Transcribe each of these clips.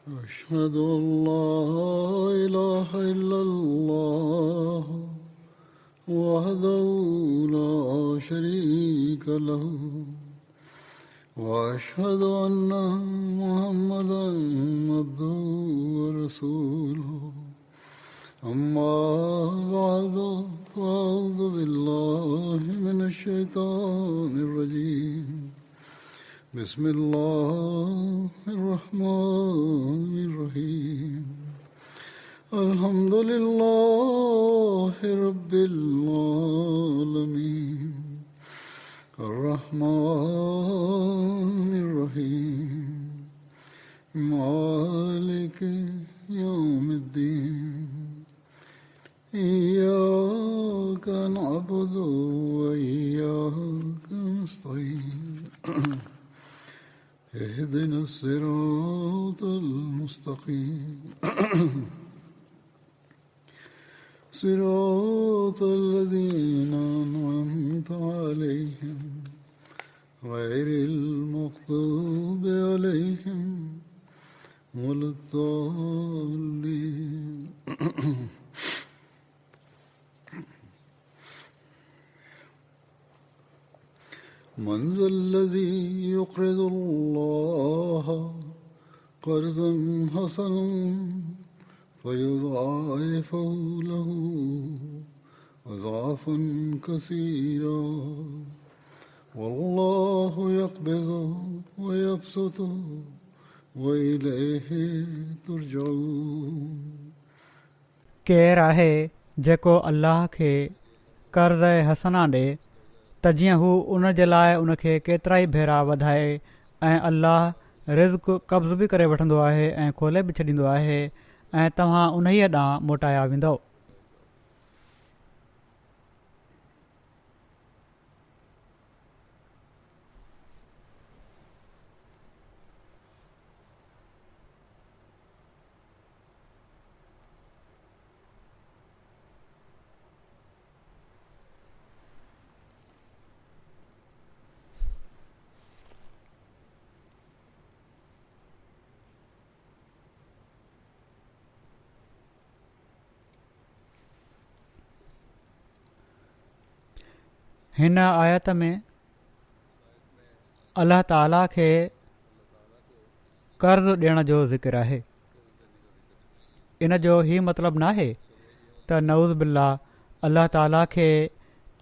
أشهد أن لا إله إلا الله وحده لا شريك له وأشهد أن محمدا عبده ورسوله أما بعد فأعوذ بالله من الشيطان الرجيم بسم الله الرحمن الرحيم الحمد لله رب العالمين الرحمن الرحيم مالك يوم الدين إياك نعبد وإياك نستعين اهدنا الصراط المستقيم صراط الذين أنعمت عليهم غير المغضوب عليهم ولا الضالين من ذا الذي يقرض الله قرضا حسنا فيضاعفه له أضعافا كثيرا والله يقبض ويبسط وإليه ترجعون केरु आहे जेको अल्लाह खे कर्ज़ हसना ॾे त जीअं हू उन जे लाइ उन खे केतिरा ई भेरा वधाए ऐं अल्लाह रिज़्क़ क़ब्ज़ बि करे वठंदो आहे ऐं खोले बि छॾींदो आहे ऐं तव्हां उन्हीअ ॾांहुं मोटाया वेंदो। हिन आयत में अल्लाह ताला खे कर्ज़ ॾियण जो ज़िक्र आहे। इन जो ही मतिलबु नाहे त नऊज़ बिल्ला अल्लाह ताला खे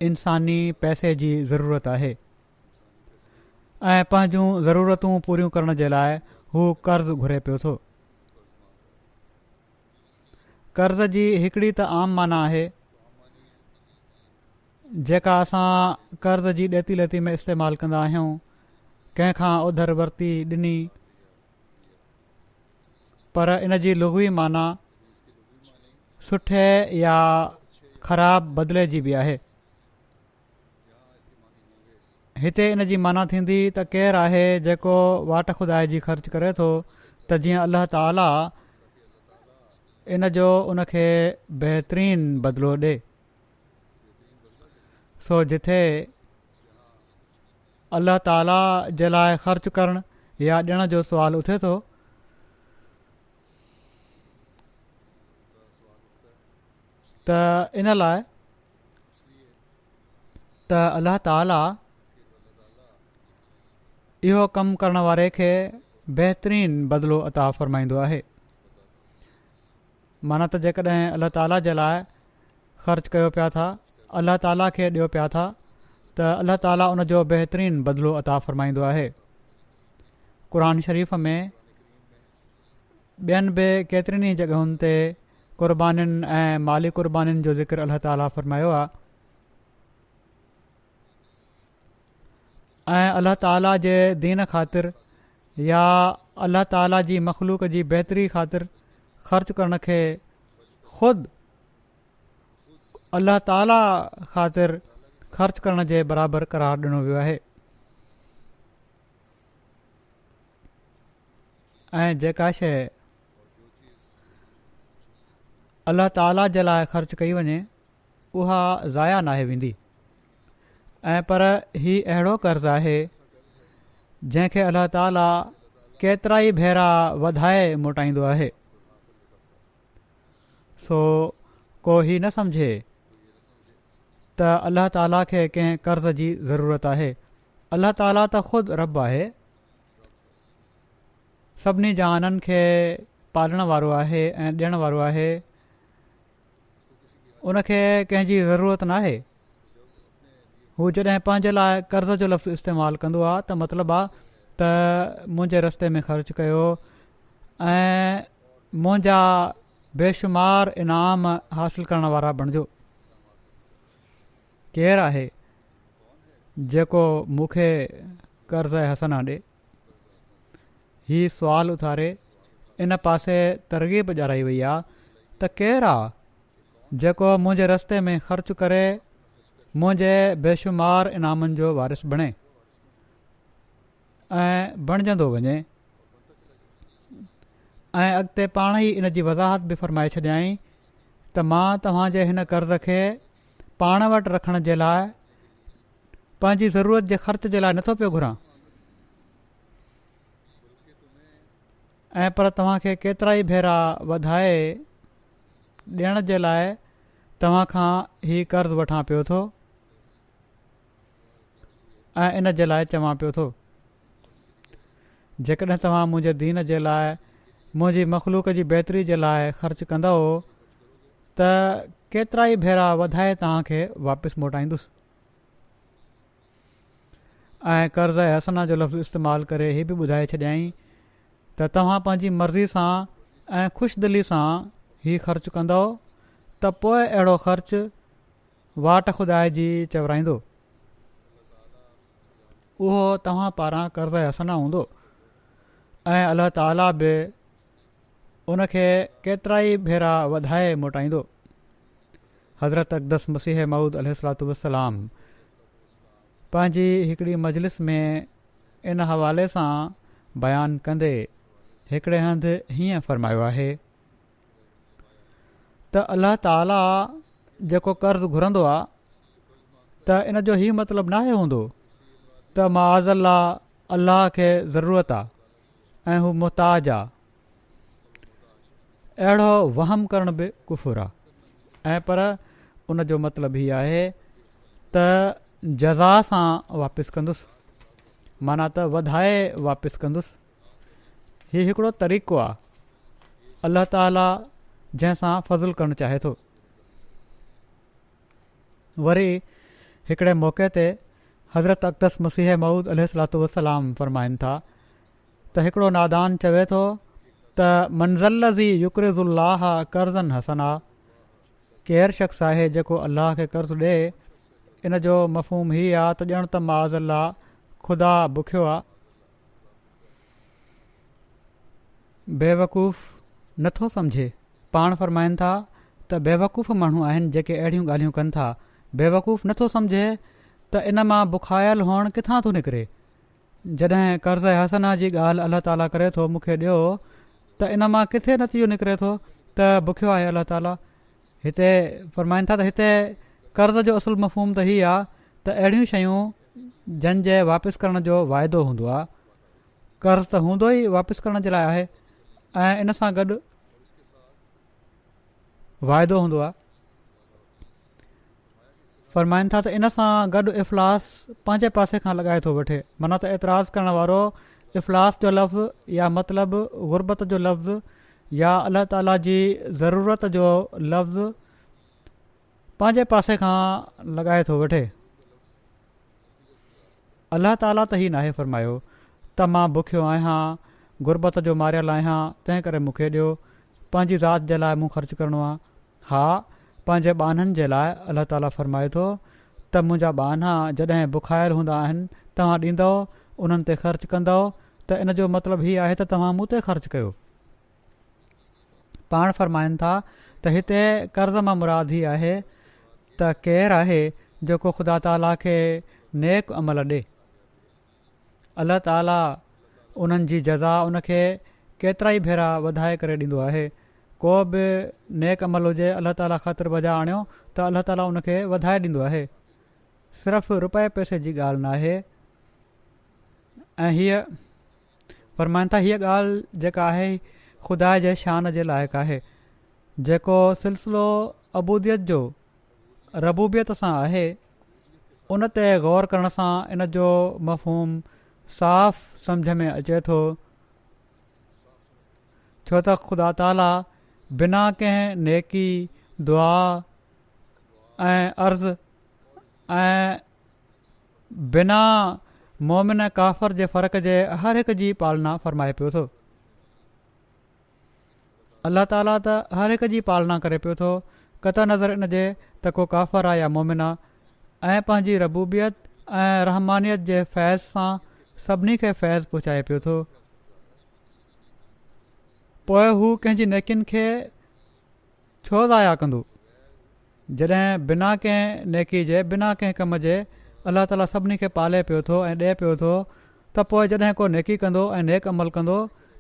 इंसानी पैसे जी ज़रूरत आहे ऐं पंहिंजूं ज़रूरतूं पूरियूं करण जे लाइ हू कर्ज़ घुरे पियो थो। कर्ज़ जी हिकिड़ी त आम माना आहे जेका असां कर्ज़ जी ॾेती लेती में इस्तेमालु कंदा आहियूं, कंहिंखां उधर वरिती ॾिनी, पर इन जी लुग़वी माना सुठे या ख़राब बदिले जी बि आहे। हिते इन जी माना थींदी त केरु आहे जेको वाट खुदाए जी ख़र्च करे थो त जीअं अल्लाह ताला इन जो उन खे बहितरीन बदिलो ॾे। सो जिथे अल्लाह ताला जे लाइ ख़र्च करणु या ॾियण जो सुवालु उथे थो त इन लाइ त अल्लाह ताला इहो कमु करण वारे खे बहितरीन बदिलो अता फ़रमाईंदो आहे। माना त जेकॾहिं अल्लाह ताला जे लाइ ख़र्च कयो पिया था, अल्लाह ताला खे ॾियो पिया था, त अल्लाह ताला उन जो बहितरीन बदिलो अता फ़रमाईंदो आहे। क़ुर शरीफ़ में ॿियनि बि केतिरनि ई जॻहुनि ते क़ुर्बानीनि ऐं माली क़ुर्बानीनि जो ज़िक्र अल्लाह ताला फ़रमायो आहे ऐं अल्लाह ताला जे दीन ख़ातिर या अल्लाह ताला जी मख़लूक़ जी बहितरी ख़ातिर ख़र्च करण खे ख़ुदि अल्लाह ताला ख़ातिर ख़र्च करण जे बराबरि करार ॾिनो वियो आहे। ऐं जेका शइ अल्लाह ताला जे लाइ ख़र्च कई वञे उहा ज़ाया नाहे वेंदी। ऐं पर ही अहिड़ो कर्ज़ु आहे जंहिंखे अल्लाह ताला केतिरा ई भेरा वधाए मोटाईंदो आहे। सो को ही न सम्झे त अल्लाह ताला खे कंहिं कर्ज़ जी ज़रूरत आहे। अल्लाह ताला त ख़ुदि रब आहे, सभिनी जहाननि खे पालण वारो आहे ऐं ॾियण वारो आहे। उनखे कंहिंजी ज़रूरत नाहे। हू जॾहिं पंहिंजे लाइ कर्ज़ जो लफ़्ज़ इस्तेमालु कंदो आहे त मतिलबु आहे त मुंहिंजे रस्ते में ख़र्च कयो ऐं मुंहिंजा बेशुमार इनाम हासिल करण वारा बणिजो। केरु आहे जेको मूंखे कर्ज़ हसना ॾे? ही सुवाल उथारे इन पासे तरग़ीब ॼाराई वई आहे त केरु आहे जेको मुंहिंजे रस्ते में ख़र्च करे मुंहिंजे बेशुमार इनामनि जो वारिस बणे ऐं बणिजंदो वञे। ऐं अॻिते पाण ई इन जी वज़ाहत बि फ़रमाए छॾियईं त मां तव्हांजे हिन कर्ज़ खे पाण वटि रखण जे लाइ पंहिंजी ज़रूरत जे ख़र्च जे लाइ नथो पियो घुरां, ऐं पर तव्हांखे केतिरा ई भेरा वधाए ॾियण जे लाइ तव्हां खां ही कर्ज़ वठां पियो थो ऐं इन जे लाइ चवां पियो थो जेकॾहिं तव्हां मुंहिंजे दीन जे लाइ मुंहिंजी मख़लूक जी बहितरी जे लाइ ख़र्च कंदव त केतिरा ई भेरा वधाए तव्हांखे वापसि मोटाईंदुसि। ऐं कर्ज़ हसना जो लफ़्ज़ इस्तेमालु करे हीअ बि ॿुधाए छॾियईं त तव्हां पंहिंजी मर्ज़ी सां ऐं ख़ुशदिली सां ही ख़र्च कंदव त पोइ अहिड़ो ख़र्च वाट खुदा जी चवराईंदो। उहो तव्हां पारां कर्ज़ हसना हूंदो ऐं अल्लाह ताला बि उनखे केतिरा ई भेरा वधाए मोटाईंदो। हज़रत अक़दस मसीह मऊद अलैहिस्सलातु वस्सलाम पंहिंजी हिकिड़ी मजलिस में इन हवाले सां बयानु कंदे हिकिड़े हंधि हीअं फ़रमायो आहे त अल्लाह ताला जेको कर्ज़ घुरंदो आहे त इन जो हीउ मतिलबु नाहे हूंदो त माअज़ल्ला अल्लाह खे ज़रूरत आहे ऐं हू मुहताज आहे। अहिड़ो वहम करण बि कुफ़ुर आहे। ऐं पर उन जो मतिलबु हीअ आहे त जज़ा सां वापसि कंदुसि, माना त वधाए वापसि कंदुसि। हीउ हिकिड़ो तरीक़ो आहे अल्लाह ताला जंहिंसां फज़ुल करणु चाहे थो। वरी हिकिड़े मौक़े ते हज़रत अक़दस मसीह मऊद अलैहिस्सलातु वस्सलाम फ़रमाइनि था त हिकिड़ो नादान चवे थो त मंज़लज़ी युक़रिज़ुल्लाह कर्ज़न हसना, केरु शख़्स आहे जेको अल्लाह खे कर्ज़ु ॾे? इन जो मफ़हूम हीअ आहे त ॼण त माअज़ल्ला ख़ुदा बुखियो आहे, बेवकूफ़ नथो सम्झे। पाण फ़रमाइनि था त बेवकूफ़ माण्हू आहिनि जेके अहिड़ियूं ॻाल्हियूं कनि था। बेवकूफ़ नथो सम्झे त इन मां बुखायल हुअणु किथां थो निकिरे। जॾहिं कर्ज़ हसना जी ॻाल्हि अल्लाह ताला करे थो मूंखे ॾियो त इन मां किथे नतीजो निकिरे थो त बुखियो आहे अल्लाह ताला। हिते फ़रमाइनि था त हिते कर्ज़ जो असुलु मफ़हूम त हीअ आहे त अहिड़ियूं शयूं जंहिंजे वापसि करण जो वाइदो हूंदो आहे। कर्ज़ त हूंदो ई वापसि करण जे लाइ आहे ऐं इन सां गॾु वाइदो हूंदो आहे। फ़रमाइनि था त इन सां गॾु इफ़लास पंहिंजे पासे खां लॻाए थो वठे, माना त एतिराज़ करण वारो इफ़लास जो लफ़्ज़ या मतिलबु ग़ुरबत जो लफ़्ज़ या अल्लाह ताला जी ज़रूरत जो लफ़्ज़ पंहिंजे पासे खां लॻाए थो वठे। अल्लाह ताला त ई नाहे फ़रमायो त मां बुखियो आहियां, ग़ुरबत जो मारियल आहियां, तंहिं करे मूंखे ॾियो, पंहिंजी ज़ात जे लाइ मूं ख़र्चु करिणो आहे। हा, पंहिंजे ॿाननि जे लाइ अल्लाह ताला फ़रमाए थो त मुंहिंजा ॿाना जॾहिं बुखायल हूंदा आहिनि तव्हां ॾींदव, उन्हनि ते ख़र्चु कंदव, त इन जो मतिलबु हीअ आहे त तव्हां मूं ते ख़र्चु कयो। पाण फ़रमाइनि था त हिते कर्ज़ मां मुराद ई आहे त केरु आहे जेको ख़ुदा ताला खे नेक अमल ॾे, अल्लाह ताला उन्हनि जी जज़ा उनखे केतिरा ई भेरा वधाए करे ॾींदो आहे। को बि नेक अमल हुजे अल्लाह ताला ख़ातिर वजा आणियो त अल्लाह ताला उनखे वधाए ॾींदो आहे। सिर्फ़ु रुपए पैसे जी ॻाल्हि न आहे। ऐं हीअ फरमाइनि था हीअ ॻाल्हि जेका आहे ख़ुदा जे शान जे लाइक़ु आहे। जेको सिलसिलो अबूदियत जो रबूबियत सां आहे उन ते ग़ौर करण सां इन जो मफ़हूम साफ़ सम्झ में अचे थो, छो त ख़ुदा ताला बिना कंहिं नेकी दुआ ऐं अर्ज़ ऐं बिना मोमिन काफ़र जे फ़र्क़ जे हर हिक जी पालना फ़रमाए पियो थो। अल्लाह ताला त हर हिक जी पालना करे पियो थो, क़तई नज़र इन जे त को काफ़र आहे या मोमिन आहे, ऐं पंहिंजी रबूबियत ऐं रहमानियत जे फैज़ सां सभिनी खे फैज़ पहुचाए पियो थो। पोइ हू कंहिंजी नेकियुनि खे छो ज़ाया कंदो जॾहिं बिना कंहिं नेकी जे बिना कंहिं कम जे अल्लाह ताला सभिनी खे पाले पियो थो ऐं ॾिए पियो थो। त पोइ जॾहिं को नेकी कंदो ऐं नेक अमल कंदो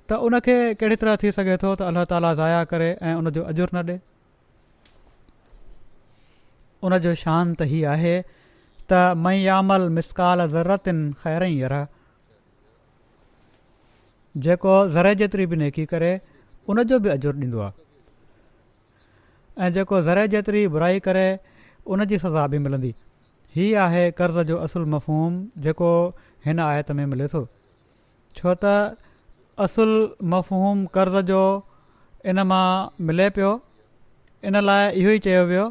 त उनखे कहिड़ी तरह थी सघे थो त अल्लाह ताला ज़ाया करे ऐं उन जो अजुर न ॾिए। उन जो शान त हीअ आहे त मई यामल मिसकाल ज़रतिन ख़ैरई यर, जेको ज़रे जेतिरी बि नेकी करे उन जो बि अजुर ॾींदो आहे, ऐं जेको ज़रे जेतिरी बुराई करे उन जी सज़ा बि मिलंदी। हीअ आहे कर्ज़ जो असुल मफ़हूम जेको हिन आयत में मिले थो, छो त असुल मफ़हूम कर्ज़ जो इन मां मिले पियो। इन लाइ इहो ई चयो वियो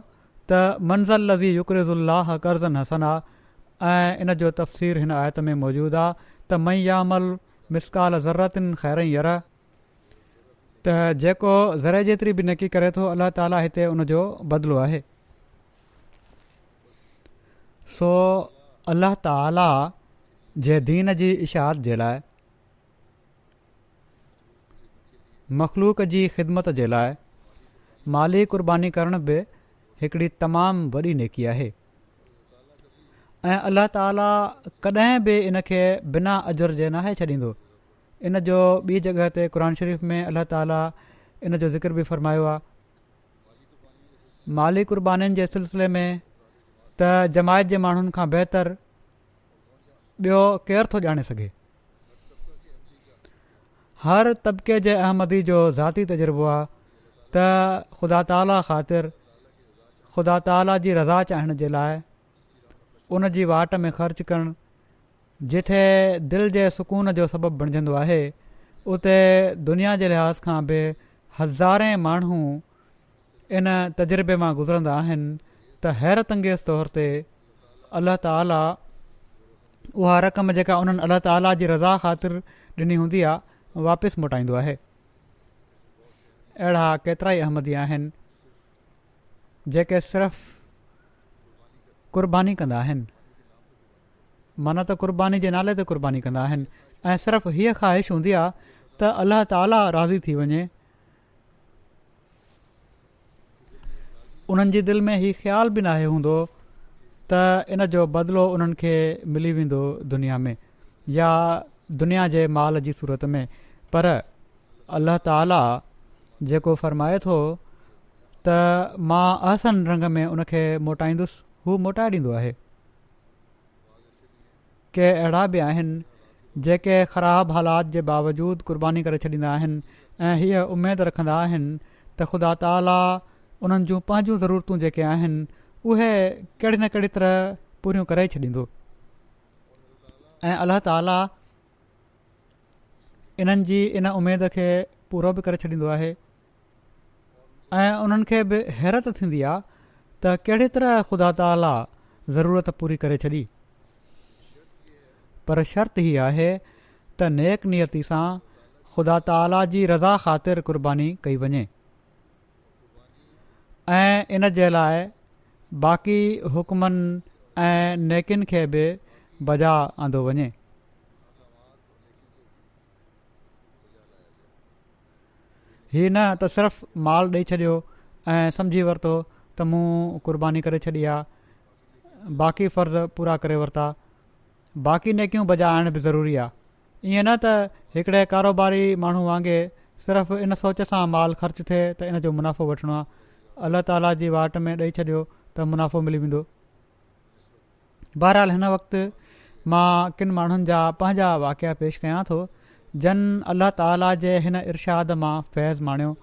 त मंज़ल लज़ी युकरिज़ुल्लाह कर्ज़न हसना, ऐं इन जो तफ़सीर हिन आयत में मौजूदु आहे त मई यामल मिसकाल ज़रतिन ख़ैरई यर, त जेको ज़रे जेतिरी बि नेकी करे थो अल्लाह ताला हिते उन जो बदिलो आहे। सो अल्लाह ताला जे दीन जी इशाअत जे लाइ, मख़लूक जी ख़िदमत जे लाइ माली क़ुर्बानी करण बि हिकिड़ी तमामु वॾी नेकी आहे, ऐं अल्लाह ताला कॾहिं बि इन खे बिना अजुर जे नाहे छॾींदो। इन जो ॿी जॻह ते क़ुर शरीफ़ में अल्लाह ताला इन जो ज़िक्र बि फ़रमायो आहे। माली क़ुर्बानीनि जे सिलसिले में त जमायत जे माण्हुनि खां बहितर ॿियो केरु थो ॼाणे सघे। हर तबिके जे अहमदी जो ज़ाती तजुर्बो आहे त ख़ुदा ताला ख़ातिर ख़ुदा ताला जी रज़ा चाहण जे लाइ उन जी वाट में ख़र्च करणु, जिथे दिलि जे सुकून जो सबबु बणिजंदो आहे उते दुनिया जे लिहाज़ खां बि हज़ारे माण्हू इन तजुर्बे मां गुज़रंदा आहिनि त हैरत अंगेज़ तौर ते अल्लाह ताला उहा रक़म जेका उन्हनि अल्लाह ताला जी रज़ा ख़ातिर ॾिनी हूंदी आहे वापसि मोटाईंदो आहे। अहिड़ा केतिरा ई अहमदी आहिनि जेके सिर्फ़ क़ुर्बानी कंदा आहिनि, माना त क़ुर्बानी जे नाले ते क़ुर्बानी कंदा आहिनि, ऐं सिर्फ़ु हीअ ख़्वाहिश हूंदी आहे त अल्लाह ताला राज़ी थी वञे। उन्हनि जी दिलि में हीउ ख़्यालु बि नाहे हूंदो त इन जो बदिलो उन्हनि खे मिली वेंदो दुनिया में या दुनिया जे माल जी सूरत में, पर अल्लाह ताला जेको फ़रमाए थो त मां अहसन रंग में उनखे मोटाईंदुसि, हू मोटाए ॾींदो आहे। के अहिड़ा बि आहिनि जेके ख़राब हालात जे बावजूदु क़ुर्बानी करे छॾींदा आहिनि ऐं हीअ उमेद रखंदा आहिनि त ख़ुदा ताला उन्हनि जूं पंहिंजूं ज़रूरतूं जेके आहिनि उहे कहिड़ी न कहिड़ी तरह पूरियूं करे छॾींदो, ऐं अल्लाह ताला इन्हनि जी इन उमेद खे पूरो बि करे छॾींदो आहे। ऐं उन्हनि खे बि हैरत थींदी आहे त कहिड़ी तरह ख़ुदा ताला ज़रूरत पूरी करे छॾी, पर शर्त ही आहे त नेक नियती सां ख़ुदा ताला जी रज़ा ख़ातिर क़ुर्बानी कई वञे, ऐं इन जे लाइ बाक़ी हुकमनि ऐं नेकिन खे बि बजा आंदो वञे। हीअ न त सिर्फ़ु माल ॾेई छॾियो ऐं सम्झी वरितो त मूं क़ुर्बानी करे छॾी आहे, बाक़ी फ़र्ज़ पूरा करे वरिता, बाक़ी नेकियूं बजा आणण बि ज़रूरी आहे। ईअं न त हिकिड़े कारोबारी माण्हू वांगुरु सिर्फ़ु इन सोच सां माल ख़र्च थिए त इन जो मुनाफ़ो वठिणो आहे, अल्लाह ताला जी वाट में ॾेई छॾियो त मुनाफ़ो मिली वेंदो। बहरहाल हिन वक़्तु मां किन माण्हुनि जा पंहिंजा वाक़िया पेश कयां थो जन अल्लाह ताला जे हिन इरशाद मां फैज़ माणियो।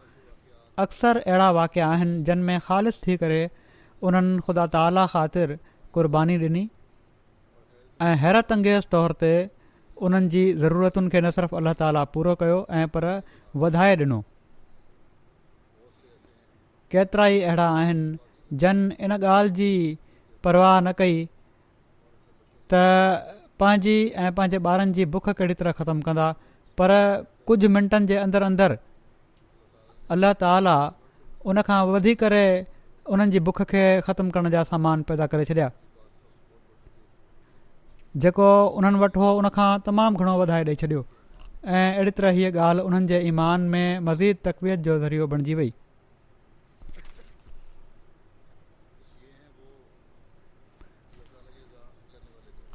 अक्सर अहिड़ा वाक़िया आहिनि जिन में ख़ालिस थी करे उन्हनि ख़ुदा ताला ख़ातिर क़ुर्बानी ॾिनी ऐं हैरत अंगेज़ तौर ते उन्हनि जी ज़रूरतुनि खे न सिर्फ़ु अल्लाह ताला पूरो कयो ऐं पर वधाए ॾिनो। केतिरा ई अहिड़ा आहिनि जन इन ॻाल्हि जी परवाह न कई त पंहिंजी ऐं पंहिंजे ॿारनि जी बुख कहिड़ी तरह ख़तमु कंदा, पर कुझु मिंटनि जे अंदरि अंदरि अल्लाह ताला उनखां वधी करे उन्हनि जी बुख खे ख़तमु करण जा सामान पैदा करे छॾिया। जेको उन्हनि वटि हो उनखां तमामु घणो वधाए ॾेई छॾियो ऐं अहिड़ी तरह हीअ ॻाल्हि उन्हनि जे ईमान में मज़ीद तक़वियत जो ज़रियो बणिजी वई।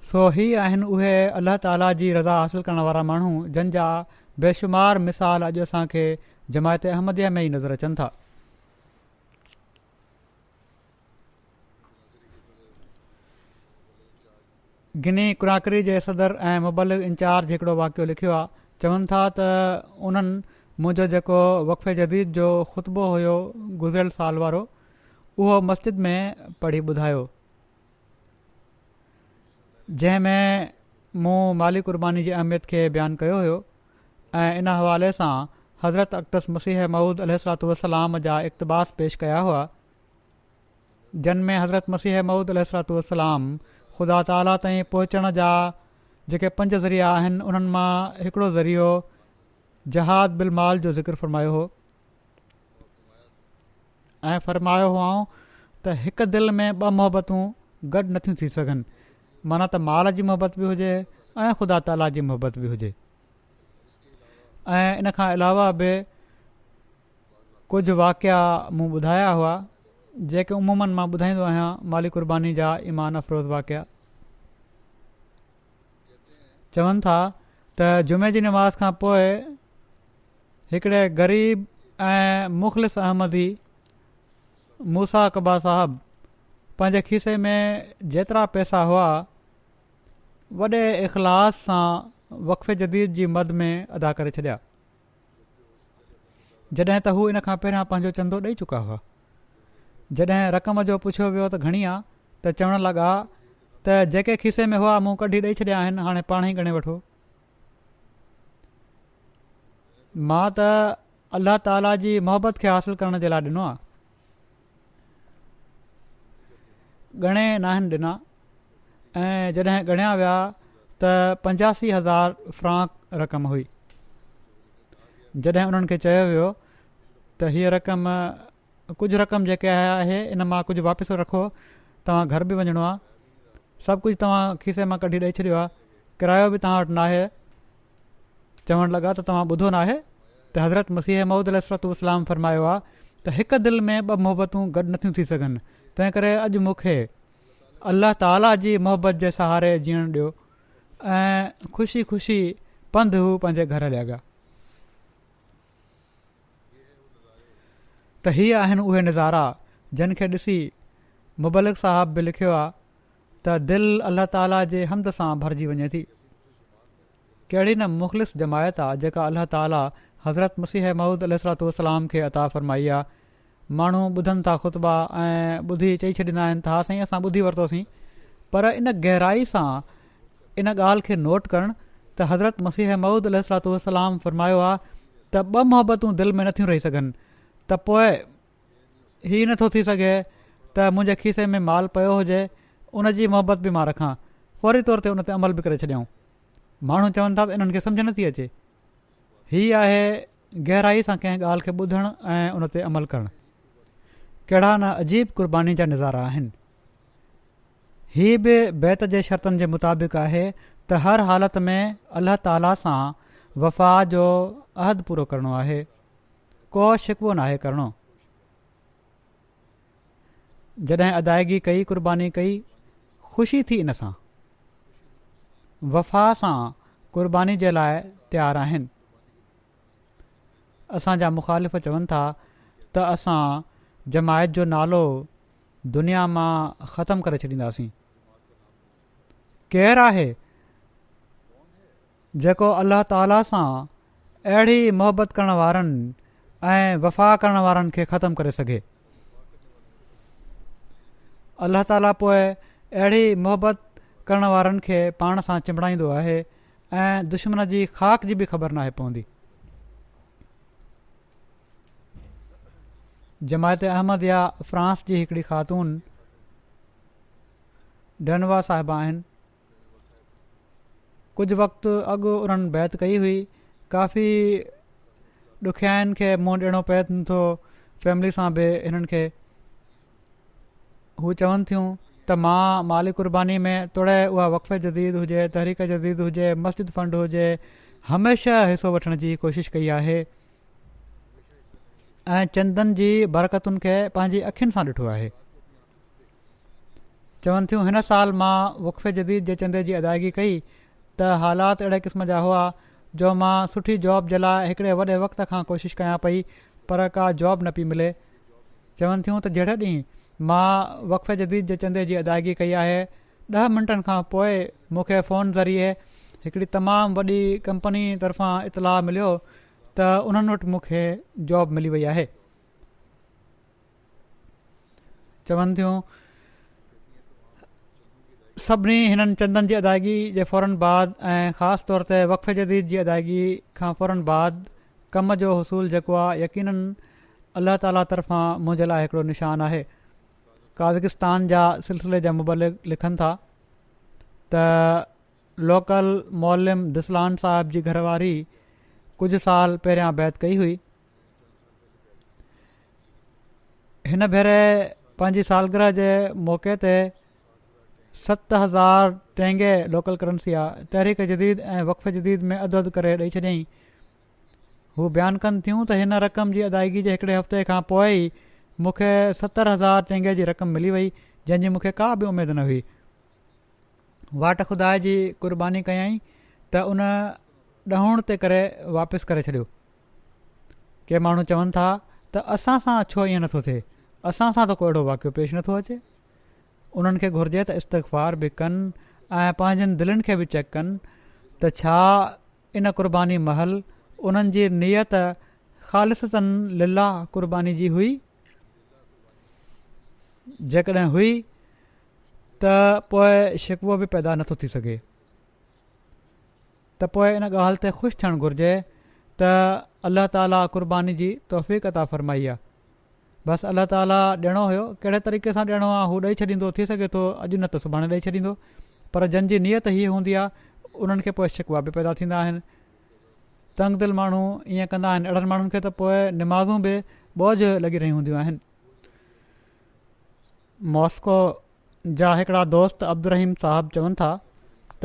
सो ही आहिनि उहे अल्लाह ताला जी रज़ा हासिल करण वारा माण्हू जन जा बेशुमार मिसाल अॼु असांखे जमायत अहमदिया में ई नज़र अचनि था। गिनी कुराकरी जे सदर ऐं मुबलिग इंचार्ज हिकिड़ो वाक़ियो लिखियो आहे। चवनि था त उन्हनि मुंहिंजो जेको वक़फ़े जदीद जो ख़ुतबो हुयो गुज़िरियल साल वारो, उहो मस्जिद में पढ़ी ॿुधायो, जंहिं में मूं माली क़ुर्बानी जी अहमियत खे बयानु कयो हुयो ऐं इन हवाले सां हज़रत अक़दस मसीह मऊद अलैहिस्सलातु वस्सलाम जा इक़्तिबास पेश कया हुआ, जिन में हज़रत मसीह मऊद अलैहिस्सलातु वस्सलाम ख़ुदा ताला ताईं पहुचण जा जेके 5 ज़रिया आहिनि उन्हनि मां हिकिड़ो ज़रियो जहाद बिल माल जो ज़िक्र फ़रमायो हो ऐं फ़रमायो हुआऊं त हिकु दिलि में 2 मोहबतूं गॾु नथियूं थी सघनि, माना त माल जी मोहबत बि हुजे ऐं ख़ुदा ताला जी मोहबत बि हुजे। ऐं इन खां अलावा बि कुझु वाक़िया मूं ॿुधाया हुआ जेके उमूमनि मां ॿुधाईंदो आहियां, माली क़ुर्बानी जा ईमान अफ़रोज़ वाक़िया। चवनि था त जुमे जी नमाज़ खां पोइ हिकिड़े ग़रीब ऐं मुख़लिस अहमदी मूसा कबा साहब पंहिंजे खीसे में जेतिरा पैसा हुआ वॾे इख़लास सां वक़फ़े जदीद जी मद में अदा करे छॾिया, जॾहिं त हू इन खां पहिरियां पंहिंजो चंदो ॾेई चुका हुआ। जॾहिं रक़म जो पुछियो वियो त घणी आहे, त चवण लॻा त जेके खीसे में हुआ मूं कढी ॾेई छॾिया आहिनि, हाणे पाण ई ॻणे वठो। मां त अल्लाह ताला जी मोहबत खे हासिल करण जे लाइ ॾिनो आहे, ॻणे नाहिनि ॾिना। ऐं जॾहिं ॻणिया विया त 85,000 फ्रांक रक़म हुई। जॾहिं उन्हनि खे चयो वियो त हीअ रक़म कुझु रक़म जेके आहे इन मां कुझु वापसि रखो, तव्हां घर बि वञिणो आहे, सभु कुझु तव्हां खीसे मां कढी ॾेई छॾियो आहे, किरायो बि तव्हां वटि नाहे। चवणु लॻा त तव्हां ॿुधो नाहे त हज़रत मसीह मऊद अलैहिस्सलातु वस्सलाम फ़रमायो आहे त हिकु दिलि में 2 मोहबतूं गॾु नथियूं थी सघनि, तंहिं करे अॼु मूंखे अल्लाह ताला जी मोहबत जे सहारे जीअण ॾियो। ऐं ख़ुशी ख़ुशी पंधु हू पंहिंजे घर हलिया विया। त हीअ आहिनि उहे नज़ारा जिन खे ॾिसी मुबलिक साहब बि लिखियो आहे त दिलि अल्लाह ताला जे हमद सां भरिजी वञे थी। कहिड़ी न मुख़लिस जमायत आहे जेका अल्लाह ताला हज़रत मसीह मऊद अलैहिस्सलातु वस्सलाम खे अता फ़रमाई आहे। माण्हू ॿुधनि था ख़ुतबा ऐं ॿुधी चई छॾींदा आहिनि त हा साईं असां ॿुधी वरितोसीं, पर इन गहराई सां इन ॻाल्हि खे नोट करणु त हज़रत मसीह मऊद अलैहिस्सलातु वस्सलाम फ़रमायो आहे त 2 मोहबतूं दिलि में नथियूं रही सघनि, त पोइ हीअ नथो थी सघे त मुंहिंजे खीसे में माल पियो हुजे, उन जी मोहबत बि मां रखां, फौरी तौर ते उन ते अमल बि करे छॾियऊं। माण्हू चवनि था त इन्हनि खे सम्झ नथी अचे। हीअ आहे गहराई सां कंहिं ॻाल्हि खे ॿुधणु ऐं उन ते अमल करणु। कहिड़ा न अजीब क़ुर्बानी जा नज़ारा आहिनि। हीअ बि बैत जे शर्तनि जे मुताबिक़ आहे त हर हालत में अल्लाह ताला सां वफ़ा जो अहद पूरो करणो आहे, को शिकवो नाहे करणो। जॾहिं अदायगी कई, क़ुर्बानी कई, ख़ुशी थी इन सां, वफ़ा सां क़ुर्बानी जे लाइ तयारु आहिनि। असांजा मुख़ालिफ़ चवनि था त असां जमायत जो नालो दुनिया मां ख़तमु करे छॾींदासीं। केरु आहे जेको अल्लाह ताला सां अहिड़ी मोहबत करण वारनि ऐं वफ़ा करण वारनि खे ख़तमु करे सघे। अल्लाह ताला पोइ अहिड़ी मोहबत करण वारनि खे पाण सां चिंबड़ाईंदो आहे ऐं दुश्मन जी ख़ाक जी बि ख़बर नाहे पवंदी। जमायत अहमदिया फ्रांस जी हिकिड़ी ख़ातून डनवा साहिबा आहिनि। कुझु वक़्तु अॻु उन्हनि बैत कई हुई। काफ़ी ॾुखियाईनि खे मुंहुं ॾियणो पए थो फैमिली सां बि हिननि खे। हू चवनि थियूं त मां माली कुर्बानी में तोड़े उहा वक़फ़े जदीद हुजे, तहरीक जदीद हुजे, मस्जिद फंड हुजे, हमेशह हिसो वठण जी कोशिशि कई आहे ऐं चंदनि जी बरकतुनि खे पंहिंजी अखियुनि सां ॾिठो आहे। चवनि थियूं हिन साल मां वक़फ़े जदीद जे चंदे जी अदायगी कई त हालात अहिड़े क़िस्म जा हुआ जो मां सुठी जॉब जे लाइ हिकिड़े वॾे वक़्त खां कोशिशि कयां पई पर का जॉब न पई मिले। चवनि थियूं त जहिड़े ॾींहुं मां वक़फ़े जदीद जे चंदे जी अदायगी कई आहे 10 मिंटनि खां पोइ मूंखे फ़ोन ज़रिए हिकिड़ी तमामु वॾी कंपनी तरफ़ां इतलाह मिलियो त उन्हनि वटि मूंखे जॉब मिली वई आहे। चवनि थियूं सभिनी हिननि चंदनि जी अदायगी जे फ़ौरन बाद ऐं ख़ासि तौर ते वक़फ़े जदीद जी अदायगी खां फ़ौरन बाद कम जो हुसूल जेको आहे यकीनन अल्लाह ताला तरफ़ां मुंहिंजे लाइ हिकिड़ो निशान आहे। काज़किस्तान जा सिलसिले जा मुबलिग लिखनि था त लोकल मौलम दिसलान साहिब जी घरवारी कुझु साल पहिरियां बैत कई हुई। हिन भेरे पंहिंजी सालगिरह जे मौक़े ते 7000 टेंगे लोकल करंसी आहे तहरीक जदीद ऐं वक़फ़े जदीद में अधु अधु करे ॾेई छॾियईं। हू बयानु कनि थियूं त हिन रक़म जी अदायगी जे हिकिड़े हफ़्ते खां पोइ ई मूंखे 70,000 टेंगे जी रक़म मिली वई जंहिंजी मूंखे का बि उमेदु न हुई। वाट खुदा जी क़ुर्बानी कयईं त उन ॾहुण ते करे वापसि करे छॾियो। के माण्हू चवनि था त असां सां छो ईअं नथो थिए, असां सां त को अहिड़ो वाक़ियो पेश नथो अचे। उन्हनि खे घुरिजे त इस्तग़फ़ार बि कनि ऐं पंहिंजनि दिलनि खे बि चेक कनि त छा इन क़ुर्बानी महल उन्हनि जी नियत ख़ालिसतन लिल्लाह क़ुर्बानी जी हुई। जेकॾहिं हुई त पोइ शिकवो बि पैदा नथो थी सघे। त पोइ इन ॻाल्हि ते ख़ुशि थियणु घुरिजे त अल्लाह ताला क़ुर्बानी जी तौफ़ीक़ अता फ़रमाई आहे। बसि अल्लाह ताला ॾियणो हुयो, कहिड़े तरीक़े सां ॾियणो आहे हू ॾेई छॾींदो। थी सघे थो अॼु न त सुभाणे ॾेई छॾींदो, पर जंहिंजी नियत हीअ हूंदी आहे उन्हनि खे पोइ शिकवा बि पैदा थींदा आहिनि। तंग दिलि माण्हू ईअं कंदा आहिनि। अहिड़नि माण्हुनि खे त पोइ निमाज़ूं बि बोझ लॻी रहियूं हूंदियूं आहिनि। मॉस्को जा हिकिड़ा दोस्त अब्दुर्रहीम साहब चवनि था त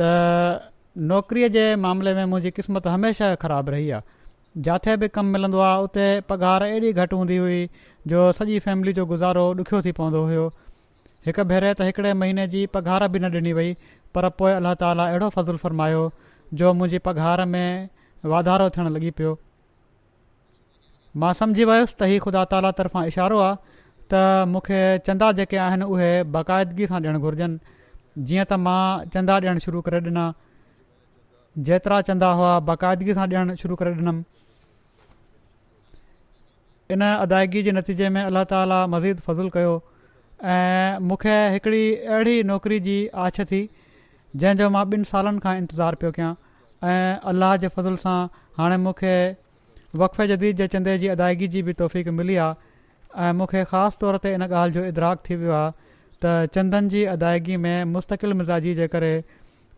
नौकरीअ जे मामले में मुंहिंजी क़िस्मत हमेशह ख़राबु रही आहे। जिथे बि कमु मिलंदो आहे उते पघार एॾी घटि हूंदी हुई जो सॼी फैमिली जो गुज़ारो ॾुखियो थी पवंदो हुयो। हिकु भेरे त हिकिड़े महीने जी पघार बि न ॾिनी वई, पर पोइ अल्लाह ताला अहिड़ो फज़ुलु फ़रमायो जो मुंहिंजी पघार में वाधारो थियणु लॻी पियो। मां सम्झी वियुसि त हीउ ख़ुदा ताला तरफ़ां इशारो आहे त मूंखे चंदा जेके आहिनि उहे बाक़ाइदगी सां ॾियणु घुरिजनि। जीअं त मां चंदा ॾियणु शुरू करे ॾिना, जेतिरा चंदा हुआ बाक़ाइदगी सां ॾियणु शुरू करे ॾिनमि। इन अदायगी जे नतीजे में अल्लाह ताला मज़ीद फज़ुलु कयो ऐं मूंखे हिकिड़ी अहिड़ी नौकिरी जी आछ थी जंहिंजो मां 2 सालनि खां इंतज़ारु पियो कयां ऐं अल्लाह जे फज़ुल सां हाणे मूंखे वक़फ़े जदीद जे चंदे जी अदायगी जी बि तौफ़ीक़ मिली आहे। ऐं मूंखे ख़ासि तौर ते इन ॻाल्हि जो इदराक थी वियो आहे त चंदनि जी अदायगी में मुस्तक़िल मिज़ाजी जे करे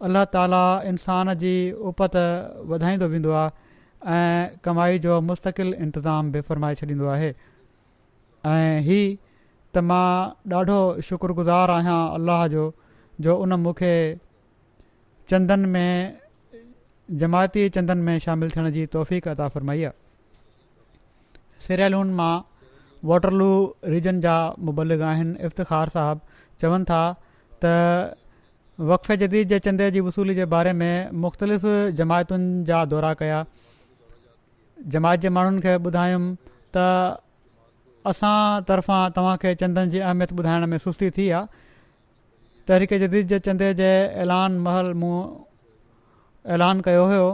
अल्लाह ताला इंसान जी उपत वधाईंदो वेंदो आहे ऐं कमाई जो मुस्तक़िल इंतिज़ाम बि फ़रमाए छॾींदो आहे। ऐं हीअ त मां ॾाढो शुक्रगुज़ार आहियां अल्लाह जो उन मूंखे चंदनि में जमायती चंदनि में शामिलु थियण जी तौफ़ीक़ अता फ़रमाई आहे। सिरियलून मां वॉटरलू रीजन जा मुबलिग आहिनि इफ़्तिख़ार साहब चवनि था त वक़फ़े जदीद जे चंदे जी वसूली जे बारे में मुख़्तलिफ़ जमायतुनि जा दौरा कया। जमायत जे माण्हुनि खे ॿुधायुमि त असां तरफ़ां तव्हांखे चंदनि जी अहमियत ॿुधाइण में सुस्ती थी आहे। तहरीक जदीद जे चंदे जे ऐलान महल मूं ऐलान कयो हुयो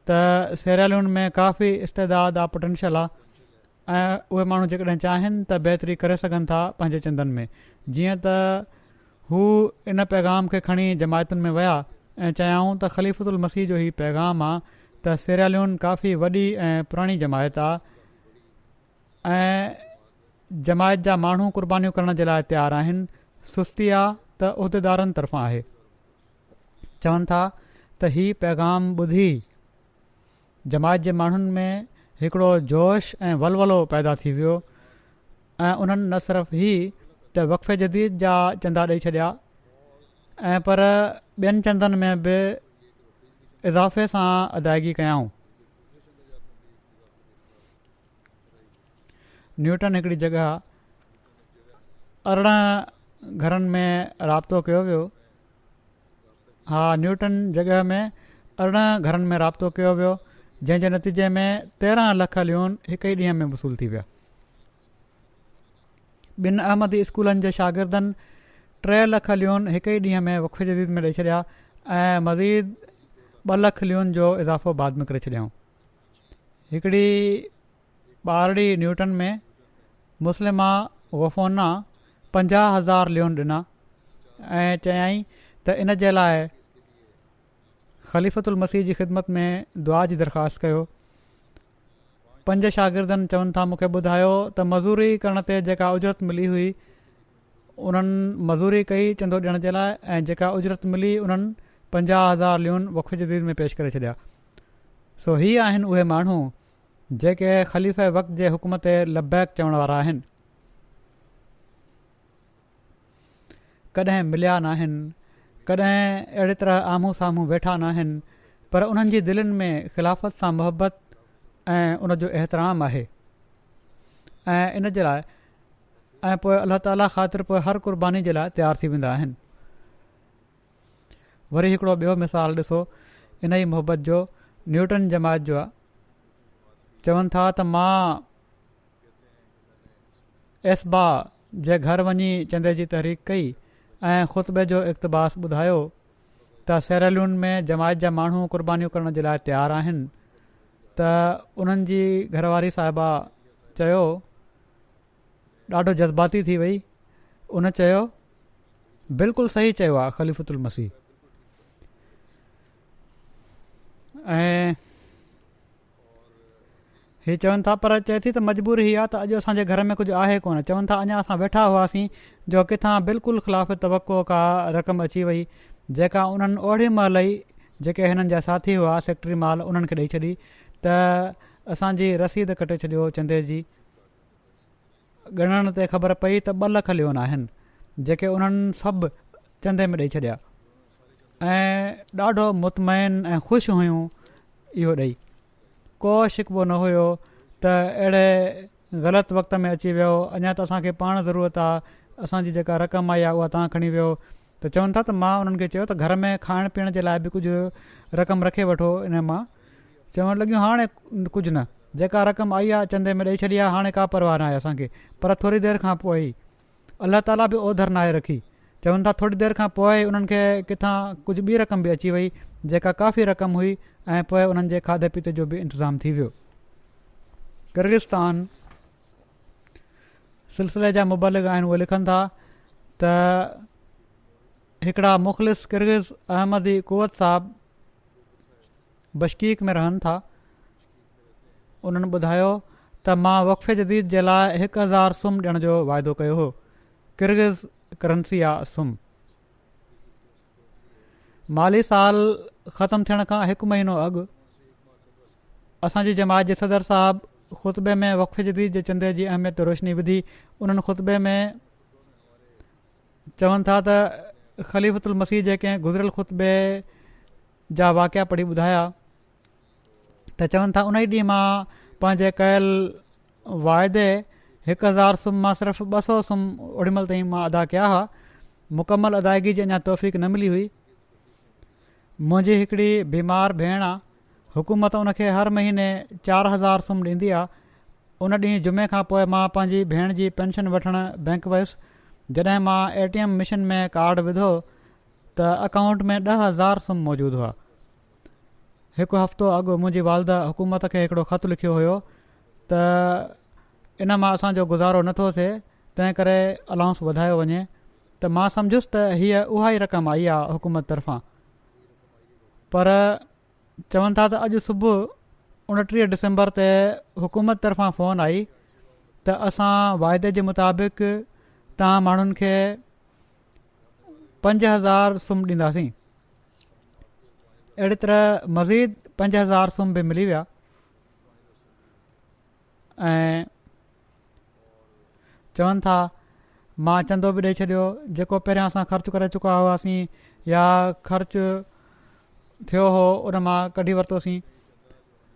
त सेरालियुन में काफ़ी इस्तेदाद आहे, पोटेंशियल आहे ऐं उहे माण्हू जेकॾहिं चाहिनि त बहितरी करे सघनि था पंहिंजे चंदनि में। जीअं त हू इन पैगाम खे खणी जमायतुनि में विया ऐं चयाऊं त ख़लीफ़ुल मसीह जो ही पैगाम आहे त सेरालियुन काफ़ी वॾी ऐं पुराणी जमायत आहे ऐं जमायत जा माण्हू क़ुर्बानियूं करण जे लाइ तयारु आहिनि। सुस्ती आहे त उहिदेदारनि तरफ़ां आहे। चवनि था त ही पैगाम ॿुधी जमायत जे माण्हुनि में हिकिड़ो जोश ऐं वलवलो पैदा थी वियो ऐं उन्हनि न सिर्फ़ु ही त वक़फ़े जदीद जा चंदा ॾेई छॾिया ऐं पर ॿियनि चंदनि में बि इज़ाफ़े सां अदायगी कयाऊं। न्यूटन हिकिड़ी जॻह 18 घरनि में राब्तो कयो वियो। हा, न्यूटन जॻह में 18 घरनि में राब्तो कयो वियो, जंहिंजे नतीजे में 13 लख लियोन हिकु ई ॾींहं में वसूल थी विया। ॿिनि अहमदी स्कूलनि जे शागिर्दनि 3 लख लियोन हिकु ई ॾींहं में वक़फ़े जदीद में ॾेई छॾिया ऐं मज़ीद 2 लख लियोन जो इज़ाफ़ो बाद में करे छॾियाऊं। हिकिड़ी ॿारड़ी न्यूटन में मुस्लिमा गफ़ोना 50,000 लियोन ॾिना ऐं चयाईं त इन जे लाइ ख़लीफ़तुल मसीह जी ख़िदमत में दुआ जी दरख़्वास्त कयो। 5 शागिर्दनि चवनि था मूंखे ॿुधायो त मज़ूरी करण ते जेका उजरत मिली हुई उन्हनि मज़ूरी कई चंदो ॾियण जे लाइ ऐं जेका उजरत मिली उन्हनि 50,000 लियोन वक़फ़े जदीद में पेश करे छॾिया। सो ही आहिनि उहे माण्हू जेके ख़लीफ़े वक़्त जे हुकुम ते लब्बैक चवण वारा आहिनि। कॾहिं मिलिया नाहिनि, कॾहिं अहिड़ी तरह आम्हूं साम्हूं वेठा नाहिनि, पर उन्हनि जी दिलनि में ख़िलाफ़त सां मुहबत ऐं उन जो एतिराम आहे ऐं इन जे लाइ ऐं पोइ अलाह ताला ख़ातिर पोइ हर क़ुर्बानी जे लाइ तयारु थी वेंदा आहिनि। वरी हिकिड़ो ॿियो मिसाल ॾिसो इन ई मुहबत जो, न्यूटन जमायत जो आहे। चवनि था त मां एसबा जे घर वञी चंदे जी तहरीक कई ऐं ख़ुतबे जो इक़्तिबास ॿुधायो त सेरालियुन में जमायत जा माण्हू क़ुर्बानियूं करण जे लाइ तयारु आहिनि। त उन्हनि जी घरवारी साहिबा चयो, ॾाढो जज़्बाती थी वई, उन चयो बिल्कुलु सही चयो आहे ख़लीफ़ुल मसीह। ऐं हीअ चवनि था पर चए थी त मजबूरी हीअ आहे त अॼु असांजे घर में कुझु आहे कोन। चवनि था अञा असां वेठा हुआसीं जो किथां बिल्कुलु ख़िलाफ़ तवक़ो का रक़म अची वई जेका उन्हनि ओड़ी महिल ई जेके हिननि जा साथी हुआ सेक्रेटरी माल उन्हनि खे ॾेई छॾी त असांजी रसीद कटे छॾियो चंदे जी। ॻणण ते ख़बर पई त 2 लख लियोन आहिनि जेके उन्हनि सभु चंदे में ॾेई छॾिया ऐं ॾाढो मुतमइन ऐं ख़ुशि हुयूं इहो ॾेई। को शिकवो न हुयो त अहिड़े ग़लति वक़्त में अची वियो, अञा त असांखे पाण ज़रूरत आहे, असांजी जेका रक़म आई आहे उहा तव्हां खणी वियो। त चवनि था त मां उन्हनि खे चयो त घर में खाइण पीअण जे लाइ बि कुझु रक़म रखे वठो। इन मां चवणु लॻियूं हाणे कुझु न, जेका रक़म आई आहे चंदे में ॾेई छॾी आहे, हाणे का परवाह न आहे असांखे। पर थोरी देरि खां पोइ ई अलाह ताला बि ओधर नाहे रखी। चवनि था थोरी देरि खां पोइ उन्हनि खे किथां कुझु ॿी रक़म बि अची वई जेका काफ़ी रक़म हुई ऐं पोइ उन्हनि जे खाधे पीते जो बि इंतज़ाम थी वियो। किर्गिस्तान सिलसिले जा मुबलिग आहिनि, उहे लिखनि था त हिकिड़ा मुख़लिस किर्गिज़ अहमदी कुवत साहब बशकीक में रहनि था। उन्हनि ॿुधायो त मां वक़फ़े जदीद जे लाइ 1000 सुम ॾियण जो वाइदो कयो हो। किर्गिज़ करंसी आहे सुम। माली साल ख़तमु थियण खां 1 महीनो अॻु असांजी जमात जे सदर साहिबु ख़ुतबे में वक़फ़े जदीद जे चंदे जी अहमियत ते रोशनी विधी। उन्हनि ख़ुतबे में चवनि था त ख़लीफ़ुल मसीह जेके गुज़िरियल ख़ुतबे जा वाक़िया पढ़ी ॿुधाया त चवनि था उन ई ॾींहुं मां पंहिंजे कयल वाइदे 1000 सुम मां सिर्फ़ु 200 सुम ओॾीमहिल ताईं मां अदा कया हुआ। मुकमल अदायगी जी अञा तौफ़ीक़ न मिली हुई। मुंहिंजी हिकिड़ी बीमार भेण आहे, हुकूमत उनखे हर महीने 4000 सुम ॾींदी आहे। उन ॾींहुं जुमे खां पोइ मां पंहिंजी भेण जी पेंशन वठणु बैंक वियुसि। जॾहिं मां ATM मशीन में कार्ड विधो त अकाउंट में 10,000 सुम मौजूदु हुआ। हिकु हफ़्तो अॻु मुंहिंजी वालदा हुकूमत खे हिकिड़ो ख़तु लिखियो हुयो त इन मां असांजो गुज़ारो नथो थिए, तंहिं करे अलाउंस वधायो वञे। त मां सम्झुसि त हीअ उहा ई रक़म आई आहे हुकूमत तरफ़ां, पर चवनि था त अॼु सुबुह 29 डिसंबर ते हुकूमत तरफ़ां फ़ोन आई त असां वाइदे जे मुताबिक़ तव्हां माण्हुनि खे 5000 सुम ॾींदासीं। अहिड़ी तरह मज़ीद 5000 सुम बि मिली विया ऐं चवनि था मां चंदो बि ॾेई छॾियो, जेको पहिरियां असां ख़र्चु करे चुका हुआसीं या ख़र्चु थियो हो उन मां कढी वरितोसीं।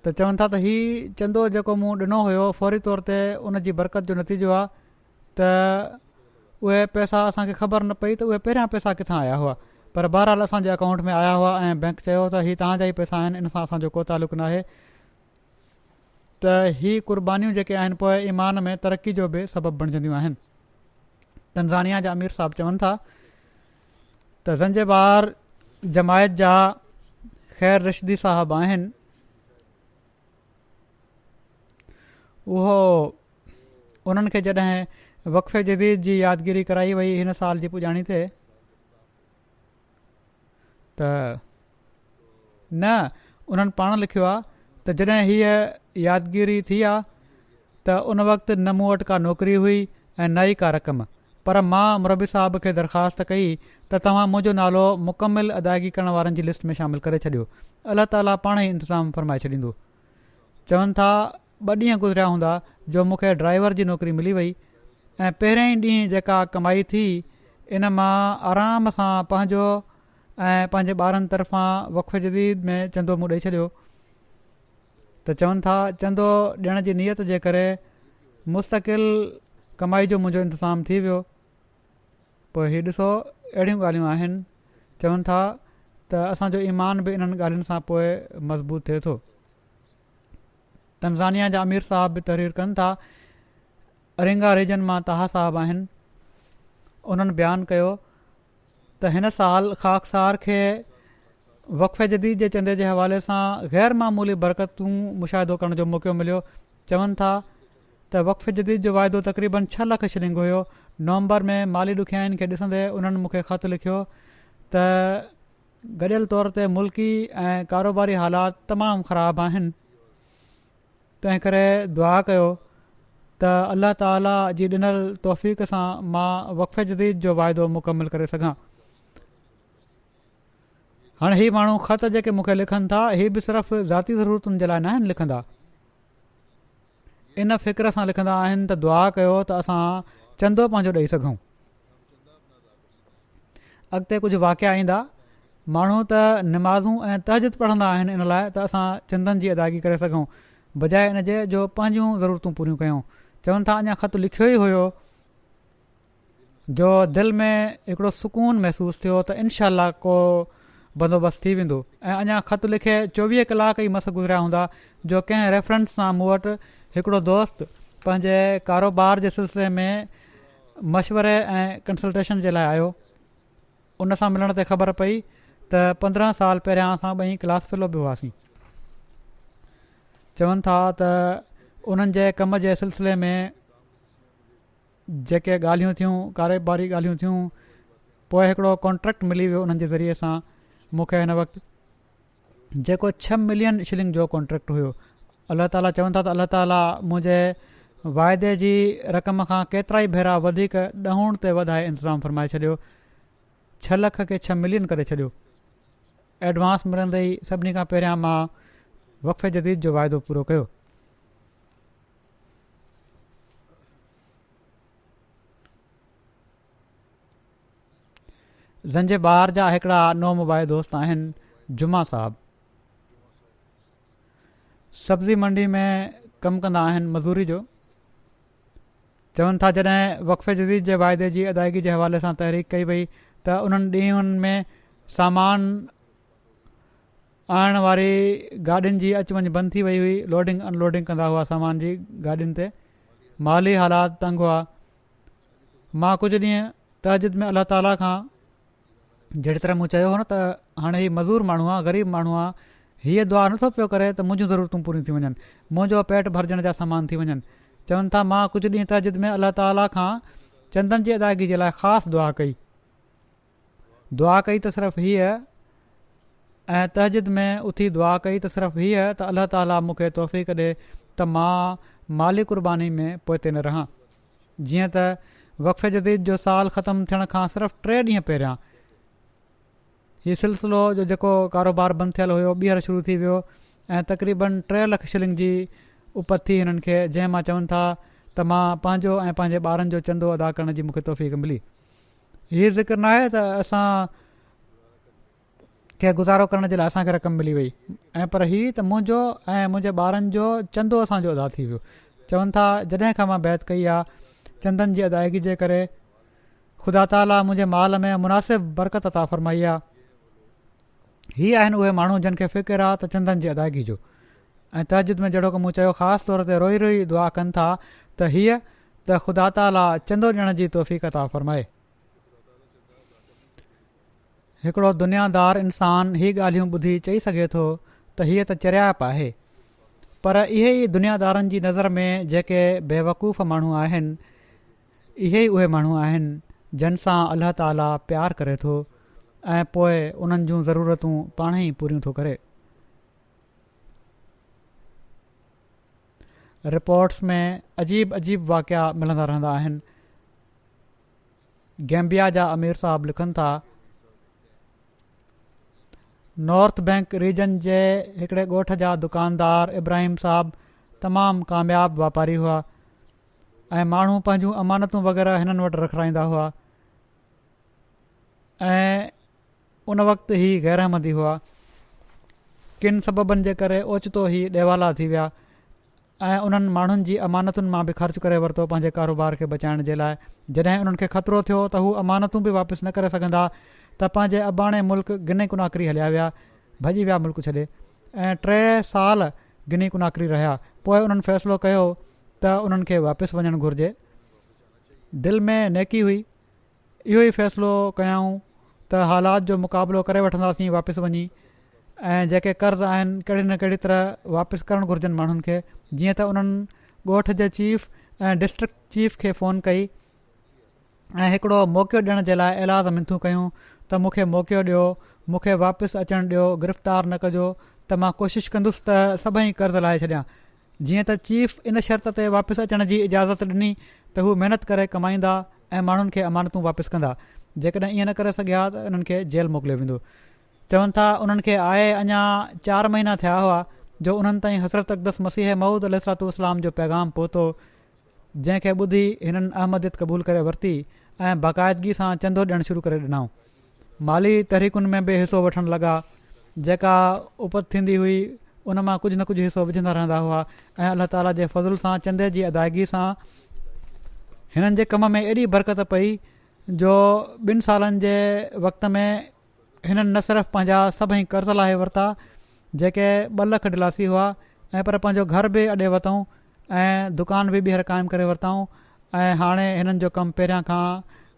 त चवनि था त हीउ चंदो जेको मूं ॾिनो हुयो फौरी तौर ते उन जी बरकत जो नतीजो आहे त उहे पैसा असांखे ख़बर न पई त उहे पहिरियां पैसा किथां आया हुआ, पर बहरहाल असांजे अकाउंट में आया हुआ ऐं बैंक चयो त हीअ तव्हांजा ई पैसा आहिनि, इन सां असांजो को तालुक़ु न आहे। त हीअ क़ुर्बानियूं जेके आहिनि पोइ ईमान में तरक़ी जो बि सबबु बणिजंदियूं आहिनि। तंज़ानिया जा अमीर साहब चवनि था त ज़ंजेबार जमायत जा ख़ैर रशदी साहब आहिनि, उहो उन्हनि खे जॾहिं वक़फ़े जदीद जी यादगिरी कराई वई हिन साल जी पुॼाणी ते त न उन्हनि पाण लिखियो आहे त जॾहिं हीअ यादगिरी थी आहे त उन वक़्तु न मूं वटि का नौकिरी हुई ऐं न ई का रक़म, पर मां मुरबी साहब खे दरख़्वास्त कई त तव्हां मुंहिंजो नालो मुकमिल अदायगी करण वारनि जी लिस्ट में शामिल करे छॾियो, अलाह ताला पाण ई इंतज़ाम फरमाए छॾींदो। चवनि था 2 ॾींहं गुज़रिया हूंदा जो मूंखे ड्राइवर जी नौकिरी मिली वई ऐं पहिरियों ई ॾींहुं जेका कमाई थी इन मां आराम सां पंहिंजो ऐं पंहिंजे ॿारनि तरफ़ां वक़फ़े जदीद में चंदो मूं ॾेई छॾियो। त चवनि था चंदो ॾियण जी नियत जे करे मुस्तक़िल कमाई जो मुंहिंजो इंतज़ाम थी वियो। पोइ हीउ ॾिसो अहिड़ियूं ॻाल्हियूं आहिनि। चवनि था त असांजो ईमान बि इन्हनि ॻाल्हियुनि सां पोइ मज़बूत थिए थो। तंज़ानिया जा अमीर साहब बि तहरीर कनि था। अरिंगा रीजन मां ताहा साहब आहिनि, उन्हनि बयानु कयो त हिन साल ख़ाकसार खे वक़फ़े जदीद जे चंदे जे हवाले सां ग़ैर मामूली बरकतूं मुशाहिदो करण जो मौक़ो मिलियो। चवनि था त वक़फ़े जदीद जो वाइदो तक़रीबन 6 लख शिलिंग हुयो। नवंबर में माली ॾुखियाईनि खे ॾिसंदे उन्हनि मूंखे ख़तु लिखियो त गॾियल तौर ते मुल्की ऐं कारोबारी हालात तमामु ख़राब आहिनि, तंहिं करे दुआ कयो त अल्लाह ताला जी ॾिनल तौफ़ीक़ सां मां वक़फ़े जदीद जो वाइदो मुकमिल करे सघां। हाणे हीअ माण्हू ख़त जेके मूंखे लिखनि था हीअ बि सिर्फ़ु ज़ाती ज़रूरतुनि जे लाइ न आहिनि लिखंदा, इन फ़िक्र सां लिखंदा आहिनि त दुआ कयो त असां चंदो पंहिंजो ॾेई सघूं। अॻिते कुझु वाक़िया ईंदा। माण्हू त निमाज़ूं ऐं तहजद पढ़ंदा आहिनि इन लाइ त असां चंदनि जी अदायगी करे सघूं, बजाए इन जे जो पंहिंजूं ज़रूरतूं पूरियूं कयूं। चवनि था अञा ख़तु लिखियो ई हुयो जो दिलि में हिकिड़ो सुकून महसूसु थियो त इनशाला को बंदोबस्तु थी वेंदो। ऐं अञा ख़तु लिखे 24 कलाक ई मस गुज़रिया हूंदा जो कंहिं रेफरेंस सां मूं वटि हिकिड़ो दोस्त पंहिंजे कारोबार जे सिलसिले में मशवरे ऐं कंसल्टेशन जे लाइ आयो। उन सां मिलण ते ख़बर पई त 15 साल पहिरियां असां ॿई क्लास फेलो बि हुआसीं। चवनि था त उन्हनि जे कम जे सिलसिले में जेके ॻाल्हियूं थियूं कारोबारी ॻाल्हियूं थियूं, पोइ हिकिड़ो कॉन्ट्रैक्ट मिली वियो उन्हनि जे ज़रिए सां मूंखे हिन वक़्तु, जेको 6 मिलियन शिलिंग जो कॉन्ट्रैक्ट हुयो। अल्लाह ताला चवनि था त अल्लाह ताला मुंहिंजे वाइदे जी रक़म खां केतिरा ई भेरा वधीक ॾहूण ते वधाए इंतज़ाम फरमाए छॾियो, 6 लख खे 6 मिलियन करे छॾियो। एडवांस मिलंदे ई सभिनी खां पहिरियां मां वक़फ़े जदीद जो वाइदो पूरो कयो। ज़ंजेबार जा हिकिड़ा नौमुबाए दोस्त आहिनि, जुमा साहब, सब्ज़ी मंडी में कमु कंदा आहिनि मज़दूरी जो। चवनि था जॾहिं वक़फ़े जदीद जे वाइदे जी अदायगी जे हवाले सां तहरीक कई वई त उन्हनि ॾींहंनि में सामान आणण वारी गाॾियुनि जी अचु वञु बंदि थी वई हुई। लोडिंग अनलोडिंग कंदा हुआ सामान जी गाॾियुनि ते। माली हालात तंग हुआ। मां कुझु ॾींहं तहजद में अल्लाह ताला खां जहिड़ी तरह मूं चयो हो न त हाणे हीउ मज़दूर माण्हू आहे, ग़रीब माण्हू आहे, हीअ दुआ नथो पियो करे त मुंहिंजूं ज़रूरतूं पूरियूं थी वञनि, मुंहिंजो पेट भरजण जा सामान थी वञनि। चवनि था मां कुझु ॾींहं तहजिद में अलाह ताला खां चंदनि जी अदायगी जे लाइ ख़ासि दुआ कई त सिर्फ़ु हीअ, ऐं तहजिद में उथी दुआ कई त सिर्फ़ु हीअ त अलाह ताला मूंखे तौफ़ीक़ ॾिए त मां माली क़ुर्बानी में पोइते न रहां। जीअं त वक़फ़े जदीद जो साल ख़तमु थियण खां सिर्फ़ु 3 ॾींहं पहिरियां हीउ सिलसिलो जो जेको कारोबार बंदि थियलु हुयो ॿीहर शुरू थी वियो ऐं तक़रीबन 3 लख शिलिंग जी उपति थी हिननि खे, जंहिं मां चवनि था त मां पंहिंजो ऐं पंहिंजे ॿारनि जो चंदो अदा करण जी मूंखे तौफ़ीक़ मिली। हीअ ज़िक्र न आहे त असां खे गुज़ारो करण जे लाइ असांखे रक़म मिली वई, ऐं पर हीअ त मुंहिंजो ऐं मुंहिंजे ॿारनि जो चंदो असांजो अदा थी वियो। चवनि था जॾहिं खां मां बैत कई आहे चंदनि जी अदायगी जे करे ख़ुदा ताला मुंहिंजे माल में मुनासिबु बरकत अता फ़रमाई आहे। हीअ आहिनि उहे माण्हू जिन खे फ़िकिर आहे त चंदनि जी अदायगी जो, ऐं तहजिद में जहिड़ो की मूं चयो ख़ासि तौर ते रोई रोई दुआ कनि था त हीअ त ख़ुदा ताला चंदो ॾियण जी तौफ़ीक़ अता फ़रमाए। हिकिड़ो दुनियादार इंसान हीअ ॻाल्हियूं ॿुधी चई सघे थो त हीअ त चरियाप आहे, पर इहे ई दुनियादारनि जी नज़र में जेके बेवकूफ़ माण्हू आहिनि, इहे ई उहे माण्हू आहिनि जिन सां अल्लाह ताला प्यारु करे थो ऐं पोइ उन्हनि जूं ज़रूरतूं पाण ई पूरियूं थो करे। रिपोर्ट्स में अजीब अजीब वाक़िया मिलंदा रहंदा आहिनि। गैम्बिया जा अमीर साहब लिखनि था नॉर्थ बैंक रीजन जे हिकिड़े ॻोठ जा दुकानदार इब्राहिम साहब तमामु कामयाबु वापारी हुआ ऐं माण्हू पंहिंजूं अमानतूं वग़ैरह हिननि वटि रखाईंदा हुआ ऐं उन वक़्तु ई गैरहमदी हुआ। किन सबबनि जे करे ओचितो ई ॾेवाला थी विया ऐं उन्हनि माण्हुनि जी अमानतुनि मां बि ख़र्चु करे वरितो पंहिंजे कारोबार खे बचाइण जे लाइ। जॾहिं उन्हनि खे ख़तरो थियो त हू अमानतूं बि वापसि न करे सघंदा त पंहिंजे अबाणे मुल्क गिनी कुनाकरी हलिया विया, भॼी विया मुल्क छॾे, ऐं 3 साल गिनी कुनाकरी रहिया। पोइ उन्हनि फ़ैसिलो कयो त उन्हनि खे वापसि वञणु घुरिजे। दिलि में नेकी हुई, इहो ई फ़ैसिलो कयाऊं त हालात जो मुक़ाबिलो करे वठंदासीं वापसि वञी, ऐं जेके कर्ज़ आहिनि कहिड़ी न कहिड़ी तरह वापसि करणु घुरिजनि माण्हुनि खे। जीअं त उन्हनि ॻोठ जे चीफ ऐं डिस्ट्रिक्ट चीफ खे फ़ोन कई ऐं हिकिड़ो मौक़ो ॾियण जे लाइ इलाज़ मिनथूं कयूं त मूंखे मौक़ो ॾियो, मूंखे वापसि अचणु ॾियो, गिरफ़्तार न कजो, त मां कोशिशि कंदुसि त सभई कर्ज़ लाहे छॾियां। जीअं त चीफ इन शर्त ते वापसि अचण जी इजाज़त ॾिनी त हू महिनत करे कमाईंदा ऐं माण्हुनि खे अमानतूं वापसि कंदा। जेकॾहिं ईअं न करे सघिया त उन्हनि खे जेल मोकिलियो वेंदो। चवनि था उन्हनि खे आए अञा 4 महीना थिया हुआ जो उन्हनि ताईं हज़रत अक़दस मसीह मऊद अलैहिस्सलाम जो पैगाम पहुतो, जंहिंखे ॿुधी हिननि अहमदियत क़बूल करे वरिती ऐं बाक़ाइदगी सां चंदो ॾियणु शुरू करे ॾिनऊं। माली तहरीकुनि में बि हिसो वठणु लॻा, जेका उपति थींदी हुई उन मां कुझु न कुझु हिसो विझंदा रहंदा हुआ ऐं अल्लाह ताला जे फज़ुल सां चंदे जी अदायगी सां हिननि जे कम में एॾी बरकत पई जो 2 सालनि जे वक़्त में हिननि न सिर्फ़ु पंहिंजा सभई कर्ज़ लाहे वरिता जेके 2 लख डिलासी हुआ, ऐं पर पंहिंजो घर बि अॾे वरितऊं ऐं दुकान बि ॿीहर क़ाइमु करे वरितऊं ऐं हाणे हिननि जो कमु पहिरियां खां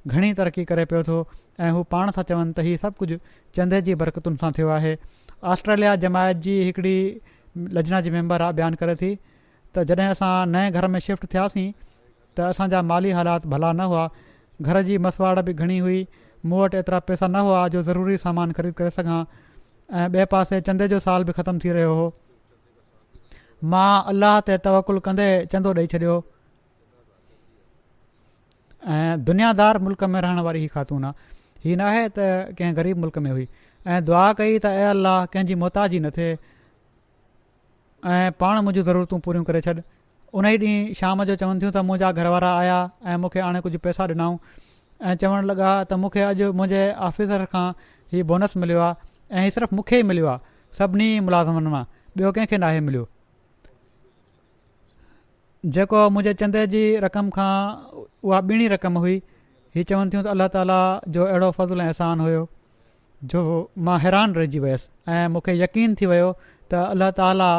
घणी तरक़ी करे पियो थो ऐं हू पाण था चवनि त हीउ सभु कुझु चंदे जी बरकतुनि सां थियो आहे। ऑस्ट्रेलिया जमायत जी हिकिड़ी लजना जी मेंबर आहे, बयानु करे थी त जॾहिं असां नए घर में शिफ्ट थियासीं त असांजा माली हालात भला न हुआ, घर जी मसवाड़ बि घणी हुई, मूं वटि एतिरा पैसा न हुआ जो ज़रूरी सामान ख़रीद करे सघां, ऐं ॿिए पासे चंदे जो साल बि ख़तमु थी रहियो हो। मां अलाह ते तवकुल कंदे चंदो ॾेई छॾियो ऐं दुनियादार मुल्क में रहण वारी ही ख़ातून आहे, हीअ न आहे त कंहिं ग़रीब मुल्क में हुई, ऐं दुआ कई त ए अलाह कंहिंजी मोहताजी न थिए ऐं पाण मुंहिंजूं ज़रूरतूं पूरियूं करे छॾ। उन ई ॾींहुं शाम जो चवनि थियूं त मुंहिंजा घरवारा आया ऐं मूंखे हाणे कुझु पैसा ॾिनऊं ऐं चवणु लॻा त मूंखे अॼु मुंहिंजे ऑफिसर खां हीउ बोनस मिलियो आहे ऐं हीउ सिर्फ़ु मूंखे ई मिलियो आहे, सभिनी मुलाज़िमनि मां, ॿियो कंहिंखे नाहे मिलियो। जेको मुंहिंजे चंदे जी रक़म खां उहा ॿीणी रक़म हुई। हीअ चवनि थियूं त अल्लाह ताला जो अहिड़ो फज़ुल ऐं अहसान हुयो जो मां हैरान रहिजी वियसि ऐं मूंखे यकीन थी वियो त अल्लाह ताला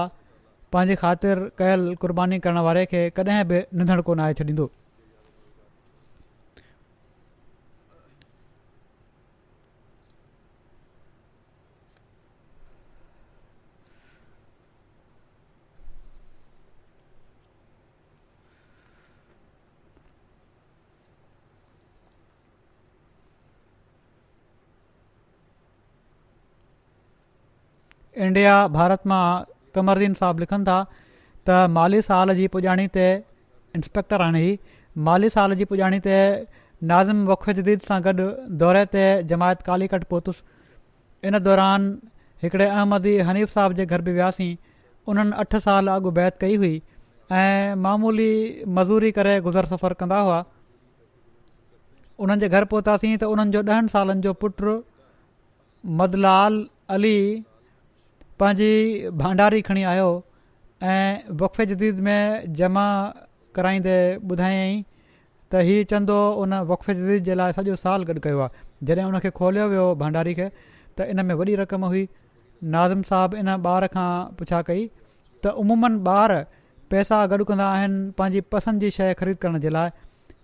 पंहिंजी ख़ातिर कयल क़ुर्बानी करण वारे खे कॾहिं बि निंधड़ कोन आहे छॾींदो। इंडिया भारत मां कमरदीन साहब लिखनि था त माली साल जी पुॼाणी ते इंस्पेक्टर आहिनि ही माली साल जी पुॼाणी ते नाज़िम वक़फ़े जदीद सां गॾु दौरे ते जमायत कालीकट पहुतुसि। इन दौरान हिकिड़े अहमदी हनीफ़ साहब जे घर बि वियासीं। उन्हनि 8 साल अॻु बैत कई हुई ऐं मामूली मज़ूरी करे गुज़र सफ़र कंदा हुआ। उन्हनि जे घर पहुतासीं त उन्हनि जो 10 सालनि जो पुटु मदलाल अली पंहिंजी भांडारी खणी आयो ऐं वक़फ़े जदीद में जमा कराईंदे ॿुधायईं त हीउ चंदो उन वक़फ़े जदीद जे लाइ सॼो साल गॾु कयो आहे। जॾहिं उनखे खोलियो वियो भंडारी खे त इन में वॾी रक़म हुई। नाज़िम साहब इन ॿार खां पुछा कई त उमूमन ॿार पैसा गॾु कंदा आहिनि पंहिंजी पसंदि जी शइ ख़रीद करण जे लाइ,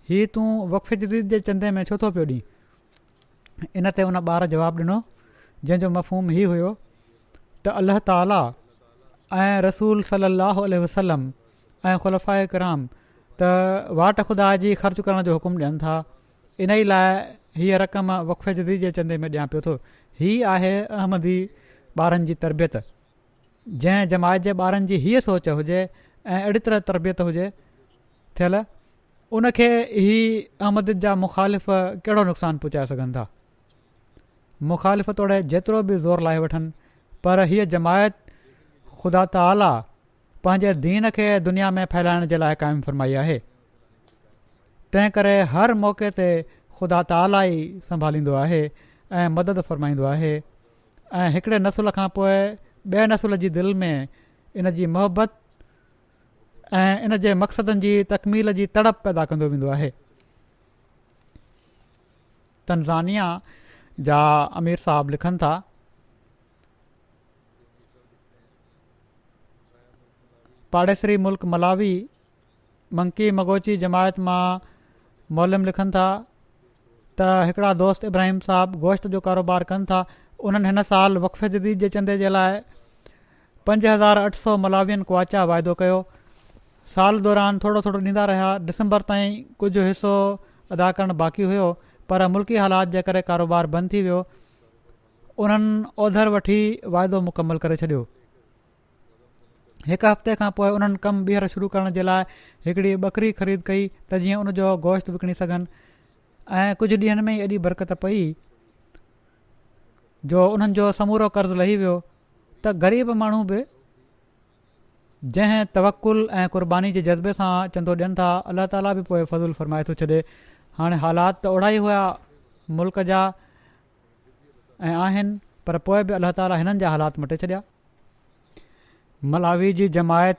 हीअ तूं वक़फ़े जदीद जे चंदे में छो थो पियो ॾीं? इन ते उन ॿार जवाबु ॾिनो जंहिंजो मफ़हूम हीउ हुयो त अल्लाह ताला ऐं रसूल सल्लल्लाहु अलैहि वसल्लम ऐं ख़ुलफ़ाए किराम त वाट ख़ुदा जी ख़र्च करण जो हुकुम ॾियनि था। इन ई लाइ हीअ रक़म वक़फ़े जदीद जे चंदे में ॾियां पियो थो। हीअ आहे अहमदी ॿारनि जी तरबियत। जंहिं जमायत जे ॿारनि जी हीअ सोच हुजे ऐं अहिड़ी तरह तरबियत हुजे थियल, उनखे ही अहमद जा मुख़ालिफ़ कहिड़ो नुक़सानु पहुचाए सघनि था। मुख़ालिफ़ तोड़े जेतिरो बि ज़ोर लाहे वठनि, पर हीअ जमायत ख़ुदा ताला पंहिंजे दीन खे दुनिया में फैलाइण जे लाइ क़ाइमु फ़रमाई आहे। तंहिं करे हर मौक़े ते ख़ुदा ताला ई संभालींदो आहे ऐं मदद फ़रमाईंदो आहे ऐं हिकिड़े नसुल खां पोइ ॿिए नसुल जी दिलि में इन जी मोहबत ऐं इन जे मक़सदनि जी तकमील जी तड़प पैदा कंदो वेंदो आहे। तंज़ानिया जा अमीर साहब लिखनि था पाड़ेसरी मुल्क मलावी मंकी मगोची जमायत मां मौलम लिखनि था त हिकिड़ा दोस्त इब्राहिम साहब गोश्त जो कारोबार कनि था। उन्हनि हिन साल वक़फ़े जदीद जे चंदे जे लाइ 5800 मलावियन क्वाचा वाइदो कयो। साल दौरान थोरो थोरो ॾींदा रहिया। डिसंबर ताईं कुझु हिसो अदा करणु बाक़ी हुयो, पर मुल्की हालात जे करे कारोबार बंदि थी वियो। उन्हनि ओधर वठी वाइदो मुकमल करे छॾियो। हिकु हफ़्ते खां पोइ उन्हनि कमु ॿीहर शुरू करण जे लाइ हिकिड़ी बकरी ख़रीद कई त जीअं उनजो गोश्त विकिणी सघनि, ऐं कुझु ॾींहनि में ई एॾी बरकत पई जो उन्हनि जो समूरो कर्ज़ु लही वियो त ग़रीब माण्हू बि जंहिं तवकुल ऐं क़ुर्बानी जे जज़्बे सां चंदो ॾियनि था, अल्लाह ताला बि पोइ फज़ुल फ़रमाए थो छॾे। हाणे हालात त ओड़ा ई हुआ मुल्क जा ऐं आहिनि, पर पोइ बि अल्लाह ताला हिननि जा हालात मटे छॾिया। मलावी जी जमायत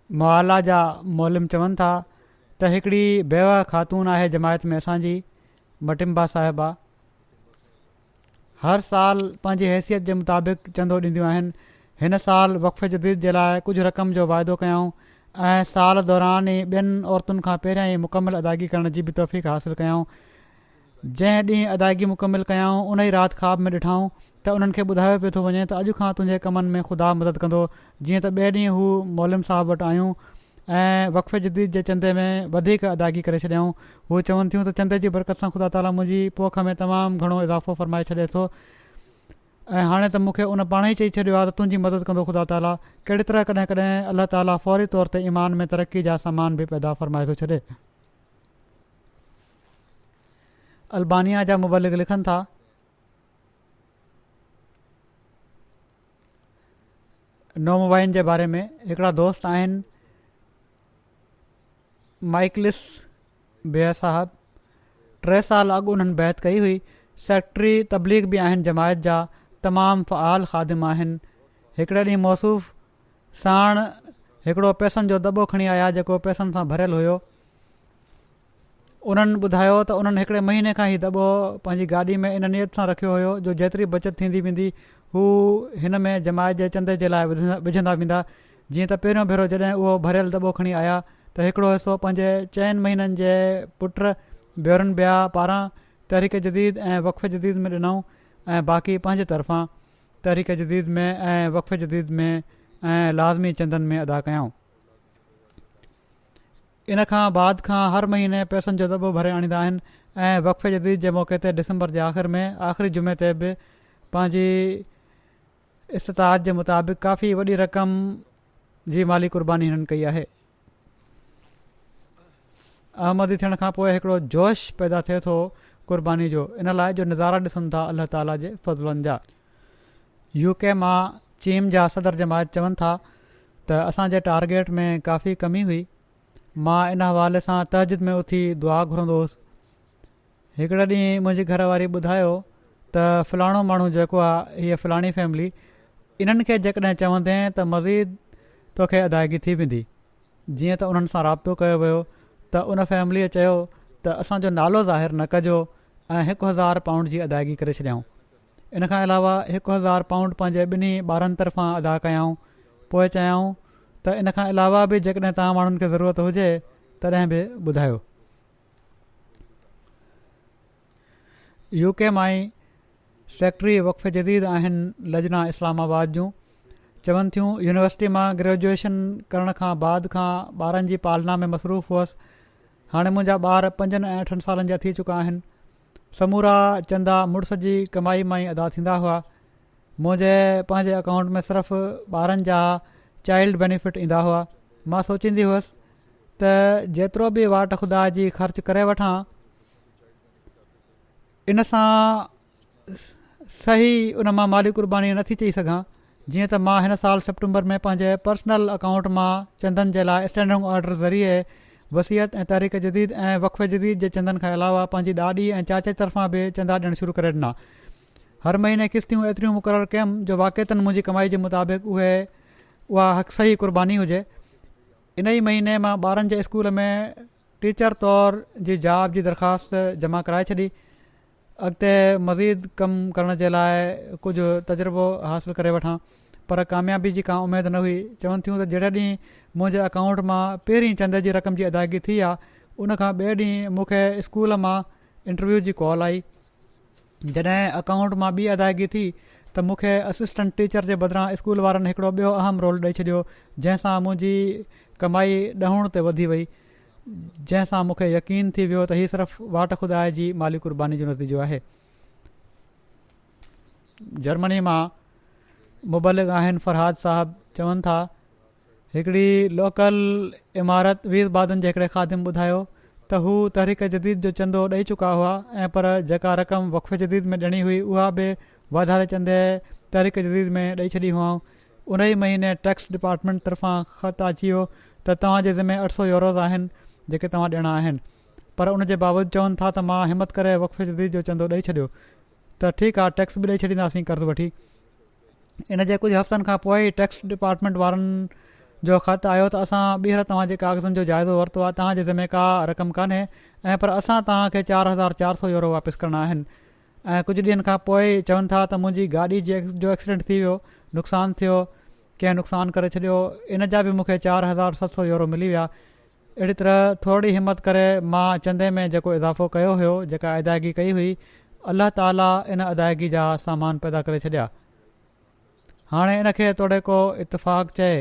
मुआला जा मौलम चवनि था त हिकिड़ी बेवा ख़ातून आहे जमायत में असांजी, मटिम्बा साहिबा, हर साल पंहिंजी हैसियत जे मुताबिक़ चंदो ॾींदियूं आहिनि। हिन साल वक़फ़े जदीद जे लाइ कुझु रक़म जो वाइदो कयऊं ऐं साल दौरान ई ॿियनि औरतुनि खां पहिरियां ई मुकमल अदायगी करण जी बि तौफ़ीक़ हासिलु कयऊं। जंहिं ॾींहुं अदायगी मुकमल कयऊं उन ई राति ख़्वाब में ॾिठाऊं त उन्हनि खे ॿुधायो पियो थो वञे त अॼु खां तुंहिंजे कमनि में ख़ुदा मदद कंदो। जीअं त ॿिए ॾींहुं हू मौलम साहब वटि आयूं ऐं वक़फ़े जदीद जे चंदे में वधीक अदायगी करे छॾियऊं। हू चवनि थियूं त चंदे जी बरकत सां ख़ुदा ताला मुंहिंजी पोख में तमामु घणो इज़ाफ़ो फ़रमाए छॾे थो ऐं हाणे त मूंखे उन पाण ई चई छॾियो आहे त तुंहिंजी मदद कंदो ख़ुदा ताला। कहिड़ी तरह कॾहिं कॾहिं अल्लाह ताला फ़ौरी तौर ते ईमान में तरक़ी जा सामान बि पैदा फ़रमाए थो छॾे। अल्बानिया जा मुबलिग लिखनि था नोमवाइन जे बारे में। हिकिड़ा दोस्त आहिनि माइकलिस बेह साहब, 3 साल अॻु उन्हनि बैत कई हुई। सेक्रेटरी तबलीग बि आहिनि जमायत जा, तमामु फ़आल ख़ादिम आहिनि। हिकिड़े ॾींहुं मौसूफ़ साण हिकिड़ो पैसनि जो दॿो खणी आया जेको पैसनि सां भरियलु हुयो। उन्हनि ॿुधायो त उन्हनि हिकिड़े महीने खां ई दॿो पंहिंजी गाॾी में इन नियत सां रखियो हुयो जो जेतिरी बचत थींदी वेंदी हू हिन में जमायत जे चंदे जे लाइ विझंदा वेंदा। जीअं त पहिरियों भेरो जॾहिं उहो भरियलु दॿो खणी आया त हिकिड़ो हिसो पंहिंजे 4 महीननि जे पुट ब्योरन बिया पारां तहरीक जदीद ऐं वक़फ़े जदीद में ॾिनऊं ऐं बाक़ी पंहिंजे तरफ़ां तहरीक जदीद में ऐं वक़फ़े जदीद में ऐं लाज़मी चंदनि में अदा कयऊं। इन खां बाद खां हर महीने पैसनि जो दॿो भरे आणींदा आहिनि ऐं वक़फ़े जदीद जे मौक़े ते डिसंबर जे आख़िर में आख़िरी जुमे ते बि पंहिंजी इस्तिताअत जे मुताबिक़ काफ़ी वॾी रक़म जी माली क़ुर्बानी हिननि कई आहे। अहमदी थियण खां पोइ हिकिड़ो जोश पैदा थिए थो क़ुर्बानी जो, इन लाइ जो नज़ारा ॾिसनि था अल्लाह ताला जे फज़लनि जा। UK मां चीन जा सदर जमायत चवनि था त असांजे टारगेट में काफ़ी कमी हुई। मां इन हवाले सां तहजिद में उथी दुआ घुरंदो हुउसि। हिकिड़े ॾींहुं मुंहिंजी घरवारी ॿुधायो त फ़लाणो माण्हू जेको आहे, हीअ फ़लाणी फैमिली, इन्हनि खे जेकॾहिं चवंदे त मज़ीद तोखे अदायगी थी वेंदी। जीअं त उन्हनि सां राब्तो कयो वियो त उन फैमिलीअ चयो त असांजो नालो ज़ाहिर न कजो ऐं 1000 पाउंड जी अदायगी करे छॾियऊं। इन खां अलावा 1000 पाउंड पंहिंजे ॿिन्ही ॿारनि तरफ़ां अदा कयऊं। पोइ चयऊं त इन खां अलावा बि जेकॾहिं तव्हां माण्हुनि खे ज़रूरत हुजे तॾहिं बि ॿुधायो। UK मां ई सेक्रेटरी वक़फ़े जदीद आहिनि लजना इस्लामाबाद जूं, चवनि थियूं यूनिवर्सिटी मां ग्रेजुएशन करण खां बाद खां ॿारनि जी पालना में मसरूफ़ हुअसि। हाणे मुंहिंजा ॿार 5 ऐं 8 सालनि जा थी चुका आहिनि। समूरा चंदा मुड़ुस जी कमाई मां ई अदा थींदा हुआ। मुंहिंजे पंहिंजे अकाउंट में सिर्फ़ु ॿारनि जा चाइल्ड बेनिफिट ईंदा हुआ। मां सोचींदी हुअसि त जेतिरो बि वाट ख़ुदा जी ख़र्च करे वठां, इन सां सही उन मां माली क़ुर्बानी नथी चई सघां। जीअं त मां हिन साल सेप्टेंबर में पंहिंजे पर्सनल अकाउंट मां चंदनि जे लाइ स्टैंडिंग ऑर्डर ज़रिए वसियत ऐं तहरीक जदीद ऐं वक़फ़े जदीद जे चंदनि खां अलावा पंहिंजी ॾाॾी ऐं चाचे तरफ़ां बि चंदा ॾियणु शुरू करे ॾिना। हर महीने किस्तियूं एतिरियूं मुक़ररु कयमि जो वाक़िअतनि मुंहिंजी कमाई जे मुताबिक़ उहा सही क़ुर्बानी हुजे। इन ई महीने मां ॿारनि जे स्कूल में टीचर तौर जी जॉब जी दरख़्वास्त जमा कराए छॾी। अॻिते मज़ीद कमु करण जे लाइ कुझु तजुर्बो हासिलु करे वठां, पर कामयाबी जी का उमेदु न हुई। चवनि थियूं त जहिड़े ॾींहुं मुंहिंजे अकाउंट मां पहिरीं चंदे जी रक़म जी अदायगी थी आहे, उन खां ॿिए ॾींहुं मूंखे स्कूल मां इंटरव्यू जी कॉल आई। जॾहिं अकाउंट मां ॿी अदायगी थी त मूंखे असिस्टेंट टीचर जे बदिरां स्कूल वारनि हिकिड़ो ॿियो अहम रोल ॾेई छॾियो, जंहिंसां मुंहिंजी कमाई ॾहुण ते वधी वई, जंहिंसां मूंखे यकीन थी वियो त हीअ सिर्फ़ु वाट खुदा जी माली क़ुर्बानी जो नतीजो आहे। जर्मनी मां मुबलिग आहिनि फरहाद साहब, चवनि था हिकिड़ी लोकल इमारत वीज़बादनि जे हिकिड़े ख़ादिम ॿुधायो त हू तहरीक जदीद जो चंदो ॾेई चुका हुआ ऐं पर जेका रक़म वक़फ़े जदीद में ॾियणी हुई उहा बि वाधारे चंदे तहरीक जदीद में ॾेई छॾी हुआऊं। उन ई महीने टैक्स डिपार्टमेंट तरफ़ां ख़त अची वियो त तव्हांजे ज़िमे 800 यूरोज़ आहिनि जेके तव्हां ॾियणा आहिनि, पर उन जे बावजूदि चवनि था त मां हिमत करे वक़फ़े जदीद जो चंदो ॾेई छॾियो त ठीकु आहे, टैक्स बि ॾेई छॾींदासीं कर्ज़ु वठी। इन जे कुझु हफ़्तनि खां पोइ ई टैक्स डिपार्टमेंट वारनि जो ख़त आयो त असां ॿीहर तव्हांजे कागज़नि जो जाइज़ो वरितो आहे, तव्हांजे ज़िमे का रक़म कान्हे ऐं पर असां तव्हांखे 4400 यूरो वापसि करणा आहिनि। ऐं कुझु ॾींहंनि खां पोइ चवनि था त मुंहिंजी गाॾी जो एक्सीडेंट थी वियो, नुक़सानु थियो, कंहिं नुक़सानु करे छॾियो, इन जा बि मूंखे 4700 यूरो मिली विया। अहिड़ी तरह थोरी हिमत करे मां चंदे में जेको इज़ाफ़ो कयो हुयो, जेका अदायगी कई हुई, अल्लाह ताला इन अदायगी जा सामान पैदा करे छॾिया। हाणे इन खे तोड़े को इतफ़ाक़ चए,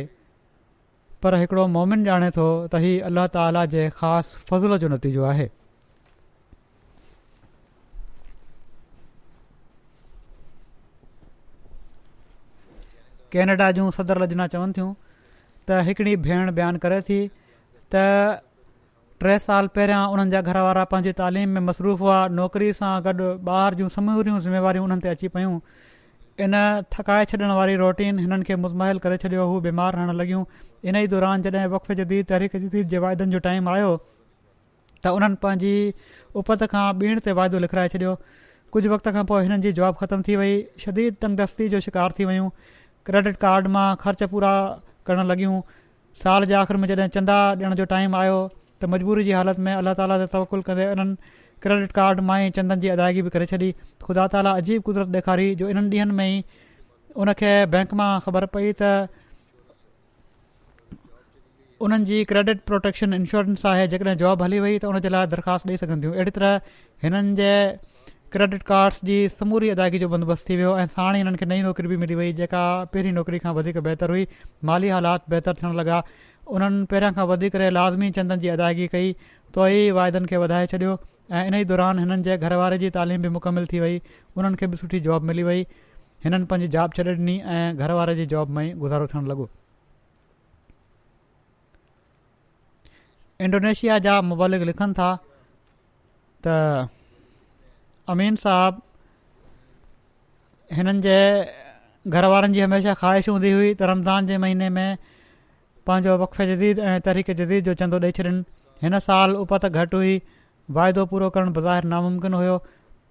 पर हिकिड़ो मोमिन ॼाणे थो त हीउ अल्लाह ताला जे ख़ासि फज़ल जो नतीजो आहे। कैनेडा जूं सदर लजना चवनि थियूं त हिकिड़ी भेण बयानु करे थी त 3 साल पहिरियां उन्हनि जा घर वारा पंहिंजी तालीम में मसरूफ़ हुआ, नौकिरी सां गॾु ॿाहिरि जूं समूरियूं ज़िम्मेवारियूं उन्हनि ते अची पयूं। इन थकाए छॾण वारी रोटीन हिननि खे मुज़महिल करे छॾियो, हू बीमार रहण लॻियूं। इन ई दौरान जॾहिं वक़फ़े जदीद तहरीक जदीद जे वाइदनि जो टाइम आयो त उन्हनि पंहिंजी उपत खां ॿीण ते वाइदो लिखाए छॾियो। कुझु वक़्त खां पोइ हिननि जी जॉब ख़तमु थी वई, शदीद तंगदस्ती जो शिकार थी वयूं, क्रेडिट कार्ड मां ख़र्च पूरा करण लॻियूं। साल जे आख़िर में जॾहिं चंदा ॾियण जो टाइम आयो त मजबूरी जी हालत में अल्लाह ताला ते तवकुल कंदे इन्हनि क्रेडिट कार्ड मां ई चंदनि जी अदायगी बि करे छॾी। ख़ुदा ताला अजीब कुदरत ॾेखारी जो इन्हनि ॾींहंनि में ई उनखे बैंक मां ख़बर पई त उन्हनि जी क्रेडिट प्रोटेक्शन इंश्योरेंस आहे, जेकॾहिं जॉब हली वई त उन जे लाइ दरख़्वास्त ॾेई सघनि थियूं। अहिड़ी तरह हिननि जे क्रेडिट कार्ड्स जी समूरी अदायगी जो बंदोबस्तु थी वियो ऐं साण ई हिननि खे नई नौकिरी बि मिली वई, जेका पहिरीं नौकिरी खां वधीक बहितर हुई। माली हालात बहितर थियण लॻा। उन्हनि पहिरियां खां वधीक लाज़मी चंदनि जी अदायगी कई, तो ई वाइदनि खे वधाए छॾियो ऐं इन ई दौरान हिननि जे घर वारे जी तालीम बि मुकमिल थी वई, उन्हनि खे बि सुठी जॉब मिली वई। हिननि पंहिंजी जॉब छॾे ॾिनी ऐं घर वारे जी जॉब में ई गुज़ारो थियणु लॻो। इंडोनेशिया जा मुबलिक लिखनि था त अमीन साहब हिननि जे घर वारनि जी हमेशह ख़्वाहिश हूंदी हुई त रमज़ान जे महीने में पंहिंजो वक़फ़े जदीद ऐं तहरीक जदीद जो चंदो ॾेई छॾनि। हिन साल उपत घटि हुई, वाइदो पूरो करणु बज़ाहिर नामुमकिन हुयो।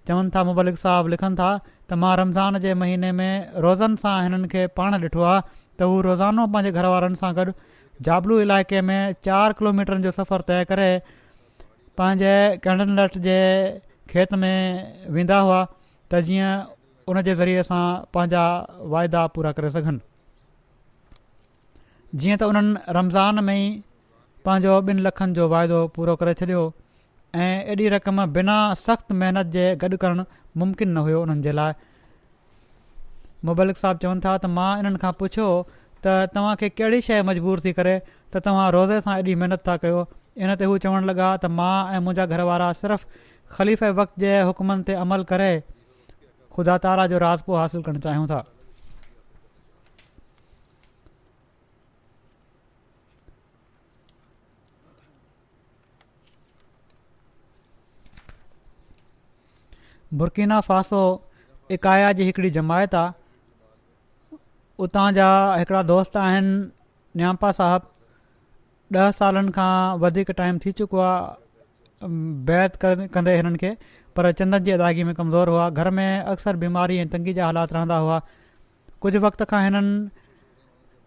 चवनि था मुबलिक साहब लिखनि था त मां रमज़ान जे महीने में रोज़नि सां हिननि खे पाण ॾिठो आहे त हू रोज़ानो पंहिंजे घर वारनि सां गॾु जाबलू इलाइक़े में 4 किलोमीटरनि जो सफ़र तइ करे पंहिंजे कैंडनलट जे खेत में वेंदा हुआ त जीअं उन जे ज़रिए सां पंहिंजा वाइदा पूरा करे सघनि। जीअं त उन्हनि रमज़ान में ई पंहिंजो 2 लखनि जो वाइदो पूरो करे छॾियो ऐं एॾी रक़म बिना सख़्त महिनत जे गॾु करणु मुमकिन न हुयो उन्हनि जे लाइ। मुबलिक साहब चवनि था त मां इन्हनि खां पुछियो त तव्हांखे कहिड़ी शइ मजबूर थी करे त तव्हां रोज़े सां एॾी महिनत था कयो। इन ते हू चवणु लॻा त मां ऐं मुंहिंजा घर वारा सिर्फ़ु ख़लीफ़े वक़्त जे हुकमनि ते अमल करे ख़ुदा ताला जो राज़पो हासिलु करणु चाहियूं था। बुर्किना फासो इकाया जी हिकिड़ी जमायत आहे। उतां जा हिकिड़ा दोस्त आहिनि न्याम्पा साहब। 10 सालनि खां वधीक टाइम थी चुको आहे बैत कंदे हिननि खे, पर चंदनि जी अदायगी में कमज़ोर हुआ। घर में अक्सर बीमारी ऐं तंगी जा हालात रहंदा हुआ। कुझु वक़्त खां हिननि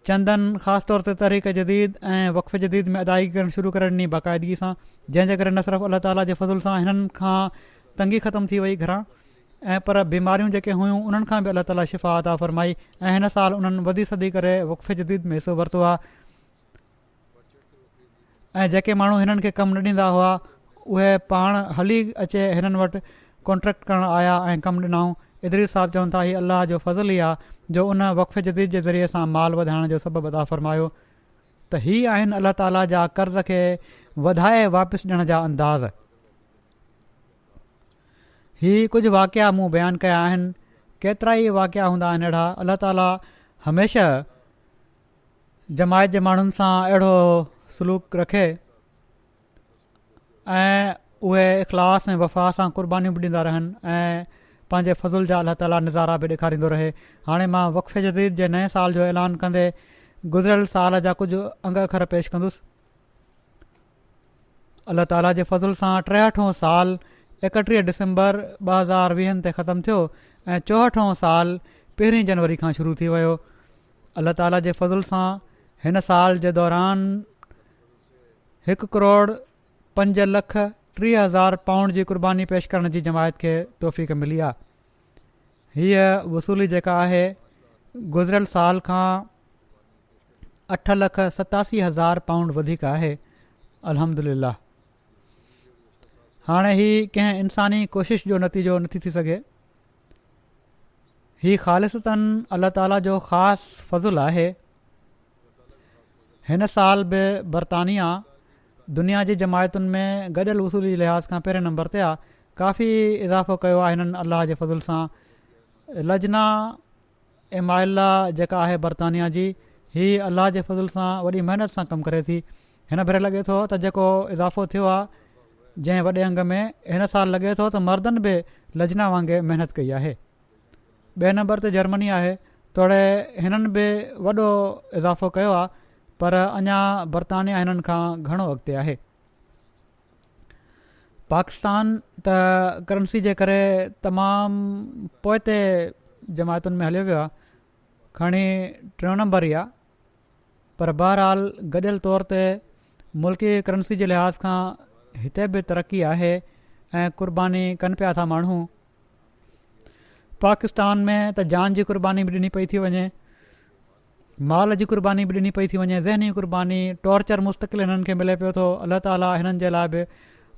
चंदनि ख़ासि तौर ते तहरीक जदीद ऐं वक़फ़े जदीद में अदायगी करणु शुरू करे ॾिनी बाक़ाइदगी सां, जंहिंजे करे न सिर्फ़ु अल्लाह ताला जे फज़ुल सां हिननि खां तंगी ख़तमु थी वई घरां ऐं पर बीमारियूं जेके हुयूं उन्हनि खां बि अल्लाह ताला शिफ़ा अता फ़रमाई ऐं हिन साल उन्हनि वधी सदी करे वक़फ़े जदीद में हिसो वरितो आहे। ऐं जेके माण्हू हिननि खे कमु न ॾींदा हुआ उहे पाण हली अचे हिननि वटि कॉन्ट्रेक्ट करणु आया ऐं कमु ॾिनऊं। इदरीस साहब चवनि था हीअ अल्लाह जो फज़ल ई आहे जो उन वक़फ़े जदीद जे ज़रिए सां माल वधाइण जो सबबु अता फ़रमायो। त हीअ आहिनि अल्लाह ताला जा कर्ज़ खे वधाए वापसि ॾियण जा अंदाज़। हीअ कुझु वाक़िया मूं बयानु कया आहिनि, केतिरा ई वाक़िया हूंदा आहिनि अहिड़ा। अल्लाह ताला हमेशह जमायत जे माण्हुनि सां अहिड़ो सलूक रखे ऐं उहे इख़लास ऐं वफ़ा सां क़ुर्बानियूं बि ॾींदा रहनि ऐं पंहिंजे फज़ुल जा अल्लाह ताला नज़ारा बि ॾेखारींदो रहे। हाणे मां वक़फ़े जदीद जे नए साल जो ऐलान कंदे गुज़िरियल साल जा कुझु अंग अखर पेश कंदुसि। अल्लाह ताला जे फज़ुल सां 63हों साल 31 डिसंबर 2020 ते ख़तमु थियो ऐं 64हों साल 1 जनवरी खां शुरू थी वियो। अल्लाह ताला जे फज़ुल सां हिन साल जे दौरान 1,05,30,000 पाउंड जी क़ुर्बानी पेश करण जी जमायत खे तौफ़ीक़ मिली आहे। हीअ वसूली जेका आहे गुज़िरियल साल खां 8,87,000 पाउंड वधीक आहे। अल्हम्दुलिल्लाह। हाणे ही कंहिं इंसानी कोशिश जो नतीजो नथी थी सघे। ही ख़ालिसतन अल्लाह ताला जो ख़ासि फज़ुल आहे। हिन साल बि बरतानिया दुनिया जी जमायतुनि में गॾियल वसूली जे लिहाज़ खां पहिरें नंबर ते आहे। काफ़ी इज़ाफ़ो कयो आहे हिननि अल्लाह जे फज़ुल सां। लजना एमाइला जेका आहे बरतानिया जी, ही अल्लाह जे फज़ुल सां वॾी महिनत सां कमु करे थी। हिन भेरे लॻे थो त जेको इज़ाफ़ो थियो आहे जंहिं वॾे अंग में, हिन साल लॻे थो त मर्दनि बि लजना वांगुरु महिनत कई आहे। 2 नंबर ते जर्मनी आहे, तोड़े हिननि बि वॾो इज़ाफ़ो कयो आहे, पर अञा बरतानिया हिननि खां घणो अॻिते आहे। पाकिस्तान त करंसी जे करे तमामु पोइते जमायतुनि में हलियो वियो आहे, खणी 3 नंबर ई आहे, पर बहरहाल गॾियल तौर ते मुल्की करंसी जे लिहाज़ खां हिते बि तरक़ी आहे ऐं क़ुर्बानी कनि पिया था माण्हू। पाकिस्तान में त जान जी क़ुर्बानी बि ॾिनी पई थी वञे, माल जी क़ुर्बानी बि ॾिनी पई थी वञे, ज़हनी क़ुर्बानी, टॉर्चर मुस्तक़िल हिननि खे मिले पियो थो। अल्लाह ताला हिननि जे लाइ बि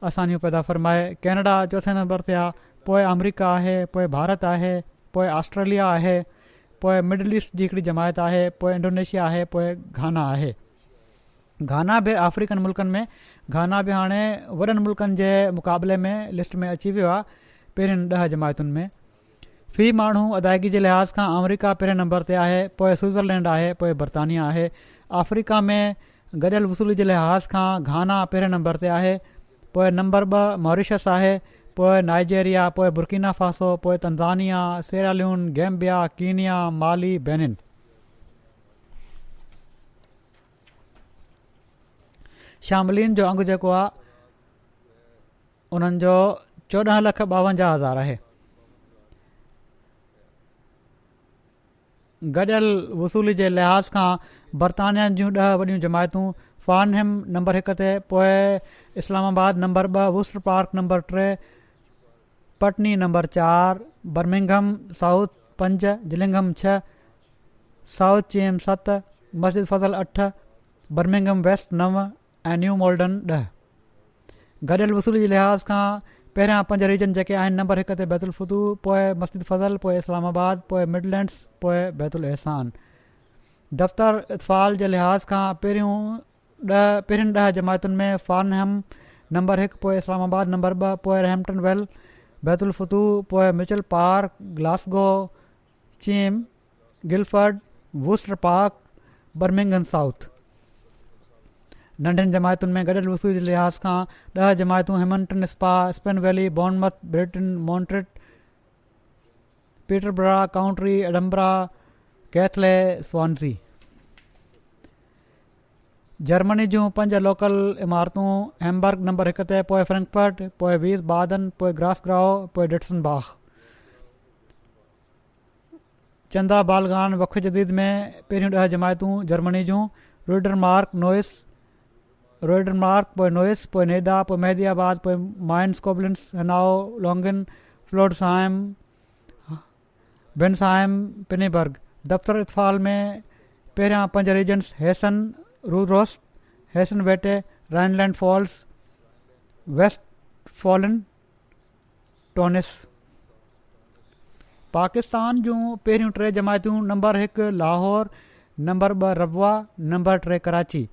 आसानियूं पैदा फ़रमाए। कैनेडा 4 नंबर ते आहे, पोइ अमरीका आहे, पोइ भारत आहे, पोइ ऑस्ट्रेलिया आहे, पोइ मिडल ईस्ट जी हिकिड़ी जमायत आहे, पोइ इंडोनेशिया आहे, पोइ घाना आहे। घाना बि अफ्रीकन मुल्कनि में, घाना बि हाणे वॾनि मुल्कनि जे मुक़ाबले में लिस्ट में अची वियो आहे पहिरियुनि 10 जमायतुनि में। फ़ी माण्हू अदायगी जे लिहाज़ खां अमरीका पहिरें नंबर ते आहे, पोइ स्विट्ज़रलैंड आहे, पोइ बर्तानिया आहे। अफ्रीका में गॾियल वसूली जे लिहाज़ खां घाना पहिरें नंबर ते आहे, पोइ नंबर 2 मॉरिशस आहे, पोइ नाइजेरिया, पोइ बुर्किना फासो, पोइ तंज़ानिया, सेराल्यून, गैम्बिया, कीनिया, माली, बेनिन। शामिलीन जो अंगु जेको आहे उन्हनि जो 14,52,000 आहे। गॾियल वसूली जे लिहाज़ खां बर्तानिया जूं 10 वॾियूं जमायतूं फार्नहेम नंबर 1 ते, पोइ Islamabad number 2, Worcester Park number 3, Putney number 4, Birmingham South 5, Gillingham 6, South Cheam 7, Masjid Fazl 8, Birmingham waste 9 ऐं न्यू मोल्डन 10। गॾियल वसूली जे लिहाज़ खां पहिरियां 5 रीजन जेके आहिनि नंबर 1 ते बैतुल फतूह, पोइ मस्जिद फज़ल, पोइ इस्लामाबाद, पोइ मिडलैंड्स, पोइ बैतुल एहसान। दफ़्तर इतफ़ाल जे लिहाज़ खां पहिरियुनि 10 जमायतुनि में फार्नहेम नंबर 1, पोइ इस्लामाबाद नंबर 2, पोइ रैम्पटन वेल, बैतुल फतूह, पोइ Mitcham Park, Glasgow, Cheam, Guildford, Worcester Park, Birmingham South. नंढनि जमायतुनि में गॾियल वसूली जे लिहाज़ खां 10 जमायतूं Hamilton Spa, Spen Valley, Bournemouth, Britain, मॉन्ट्रिट, Peterborough, Coventry, Edinburgh, Keighley, Swansea. Germany जूं 5 लोकल इमारतूं हैम्बर्ग नंबर 1 ते, पोइ फ्रैंकफर्ट, पोइ वीस बादन, पोइ ग्रासग्राओ, पोइ डिटसनबाख। चंदा बालगान वक्फ जदीद में पहिरियों 10 जमायतूं जर्मनी जूं रोइडरमार्क, नोइस, रोइडरमार्क, पोइ नोइस, पोइ नेडा, पोइ मेहदीआबाद, पोइ माइंस, कोबलेंस, हनाओ, लॉन्गिन, फ्लोडसाइम, बेनसाइम, पिनीबर्ग। दफ़्तर इतफ़ाल में पहिरियां 5 रीजन्स हेसन, रूरोस्ट, हेसन वेटे, राइनलैंड फॉल्स, वेस्ट फॉलन, टोनिस। पाकिस्तान जूं पहिरियों 3 जमायतूं number 1 Lahore, number 2 Rabwah, number 3 Karachi.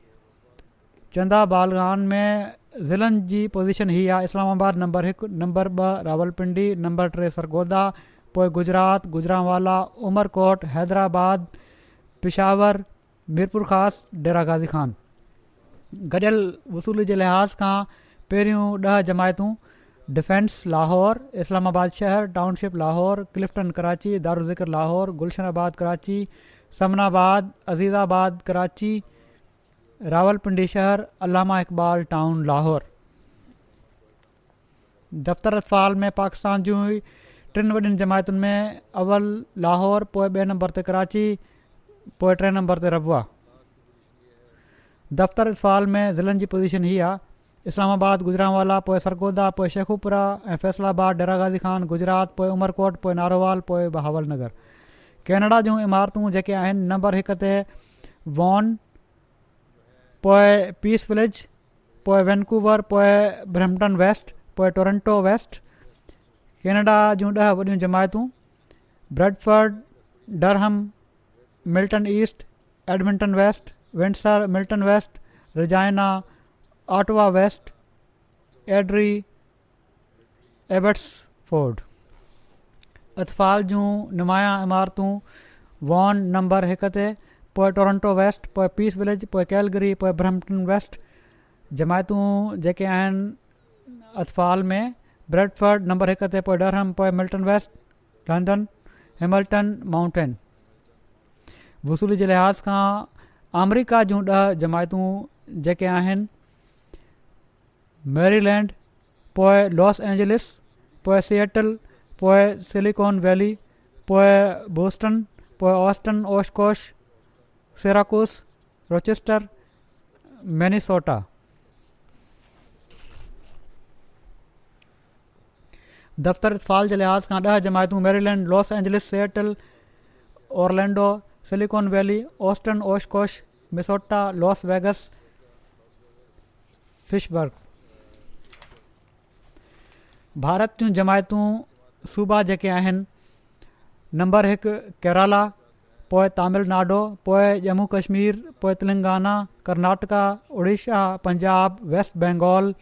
चंदा बालगान में ज़िलनि जी पोज़ीशन हीअ आहे: Islamabad number 1, number 2 Rawalpindi, number 3 Sargodha, पोइ गुजरात, गुजरांवाला, उमरकोट, हैदराबाद, पिशावर, मीरपुर ख़ास, डेरा गाज़ी ख़ान। गॾियल वसूली जे लिहाज़ खां पहिरियों 10 जमायतूं डिफेंस लाहौर, इस्लामाबाद शहर, टाउनशिप लाहौर, क्लिफ्टन कराची, दारुज़िक्र लाहौर, गुलशनाबाद कराची, समनाबाद, अज़ीज़ाबाद कराची, रावलपिंडी शहर, अल्लामा इकबाल टाउन लाहौर। दफ़्तर इतफ़ाल में पाकिस्तान जूं 3 वॾियुनि जमायतुनि में अव्वल लाहौर, पोइ 2 नंबर ते कराची, पोइ 3 नंबर ते रबवा। दफ़्तर इतफ़ाल में ज़िलनि जी पोज़ीशन हीअ आहे: इस्लामाबाद, गुजरांवाला, पोइ सरगोदा, पोइ शेखुपुरा ऐं फैसलाबाद, डेरा गाज़ी ख़ान, गुजरात, पोइ उमरकोट, पोइ नारोवाल, पोइ बहावल नगर। कैनेडा जूं इमारतूं जेके आहिनि नंबर 1 ते वॉन, पोइ पीस विलेज, पोइ वैनकूवर, पोइ ब्रैम्पटन वेस्ट, पोइ टोरंटो वेस्ट। कैनेडा जूं 10 वॾियूं जमायतूं Bradford, Durham, Milton East, Edmonton West, Windsor, Milton West, Regina, Ottawa West, Airdrie, Abbotsford. इतफ़ाल जूं नुमाया इमारतूं वॉन नंबर 1 ते, पोइ टोरंटो वेस्ट, पोइ पीस विलेज, पोइ कैलगरी, पोइ ब्रैम्पटन वेस्ट। जमायतूं जेके आहिनि इतफ़ाल में ब्रेडफर्ड नंबर 1 ते, पोइ डरहम, पोइ Milton West, London, Hamilton, Mountain. वसूली जे लिहाज़ खां अमरीका जूं 10 जमायतूं जेके आहिनि मैरीलैंड, पोइ लॉस एंजलिस, पोइ सिएटल, पोइ सिलिकॉन वैली, पोइ बोस्टन, पोइ Austin, Oshkosh, Syracuse, Rochester, Minnesota. दफ़्तर इतफ़ाल जे लिहाज़ खां 10 जमायतूं Maryland, Los Angeles, Seattle, Orlando, Silicon Valley, Austin, Oshkosh, Minnesota, Las Vegas, Fitchburg. Bharat जूं जमायतूं सूबा जेके आहिनि नंबर 1 केरला, पोइ तमिलनाडु, पोइ जम्मू कश्मीर, पोइ तेलंगाना, कर्नाटका, उड़ीसा, पंजाब, वेस्ट बंगाल,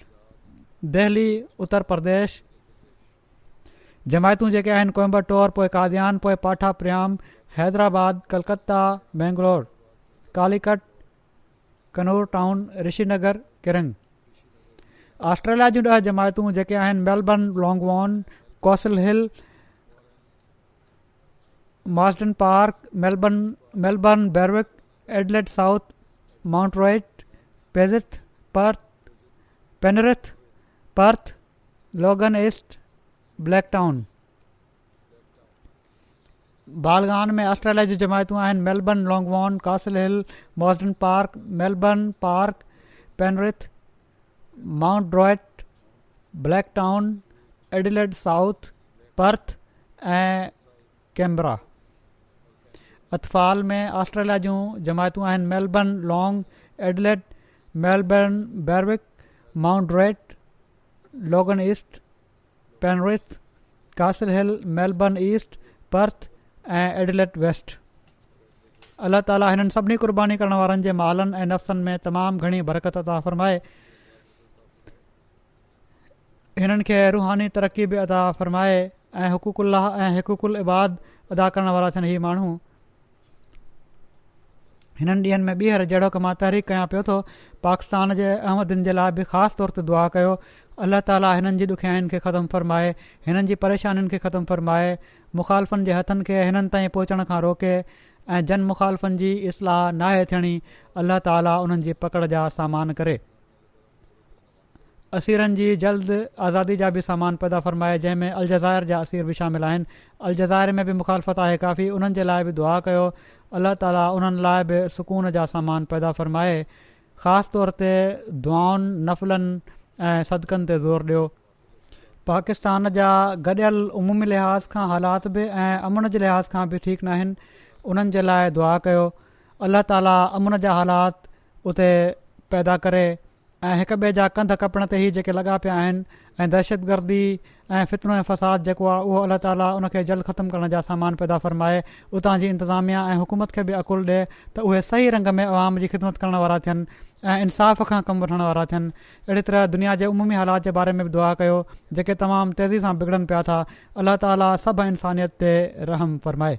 दिल्ली, उत्तर प्रदेश। जमायतूं जेके आहिनि कोयम्बटोर, पोइ कादियान, पोइ पाठा प्रियाम, हैदराबाद, कलकत्ता, बेंगलोर, कालीकट, कनूर टाउन, ऋषिनगर, किरंग। ऑस्ट्रेलिया जूं 10 जमायतूं जेके आहिनि Melbourne, Langwarrin, Castle Hill, Marsden Park, Melbourne, Berwick, Adelaide South, Mount Druitt, Penrith, Perth, Logan East, Blacktown. बालगान में ऑस्ट्रेलिया जूं जमायतूं आहिनि Melbourne, Langwarrin, Castle Hill, Marsden Park, Melbourne Park, Penrith, mount riot, Blacktown, Adelaide South, Perth ऐं Canberra. अतफाल में Australia जूं जमायतूं आहिनि Melbourne, Long, Adelaide, Melbourne, Berwick, Mount Druitt, Logan East, Penrith, Castle Hill, Melbourne East, Perth ऐं Adelaide West. Allah ताला हिननि सभिनी क़ुर्बानी करण वारनि जे मालनि ऐं नफ़्सनि में तमामु घणी बरकत अता फ़रमाए, हिननि खे रूहानी तरक़ी बि अता फ़रमाए ऐं हुकूकुल्लाह ऐं हुकूकुल इबाद अदा करण वारा थियनि। ही माण्हू हिननि ॾींहनि में ॿीहर जहिड़ो की मां तहरीक कयां पियो थो, पाकिस्तान जे अहमदिन जे लाइ बि ख़ासि तौर ते दुआ कयो। अल्लाह ताला हिननि जी ॾुखियाईनि खे ख़तमु फ़रमाए, हिननि जी परेशानियुनि खे ख़तमु फ़रमाए, मुख़ालफ़नि जे हथनि खे हिननि ताईं पहुचण खां रोके ऐं जन मुख़ालफ़नि जी इस्लाह नाहे थियणी अल्लाह ताला उन्हनि जी पकड़ जा सामान करे। असीरनि जी जल्द आज़ादी जा बि सामान पैदा फ़रमाए, जंहिंमें अलजाइर जा असीर बि शामिल आहिनि। अलजाइर में बि मुख़ालफ़त आहे काफ़ी, उन्हनि जे लाइ बि दुआ कयो। अल्लाह ताला उन्हनि लाइ बि सुकून जा सामान पैदा फ़रमाए, ख़ासि तौर ते दुआउनि, नफ़लनि ऐं सदकनि ते ज़ोर ॾियो। पाकिस्तान जा गॾियल उमूमी लिहाज़ खां हालात बि ऐं अमन जे लिहाज़ खां बि ठीकु न आहिनि, उन्हनि जे लाइ दुआ कयो। अल्लाह ताला अमन जा हालात उते पैदा करे ऐं हिक ॿिए जा कंध कपण ते ई जेके लॻा पिया आहिनि ऐं दहशतगर्दी ऐं फितनो ऐं फ़साद जेको आहे उहो अल्लाह ताला उनखे जल्द ख़तमु करण जा सामान पैदा फ़रमाए। उतां जी इंतिज़ामिया ऐं हुकूमत खे बि अकुल ॾिए त उहे सही रंग में अवाम जी ख़िदमत करण वारा थियनि ऐं इंसाफ़ खां कमु वठण वारा थियनि। अहिड़ी तरह दुनिया जे उमूमी हालात जे बारे में बि दुआ कयो जेके तमामु तेज़ी सां बिगड़नि पिया था। अल्लाह ताला सभु इंसानियत ते रहम फ़रमाए।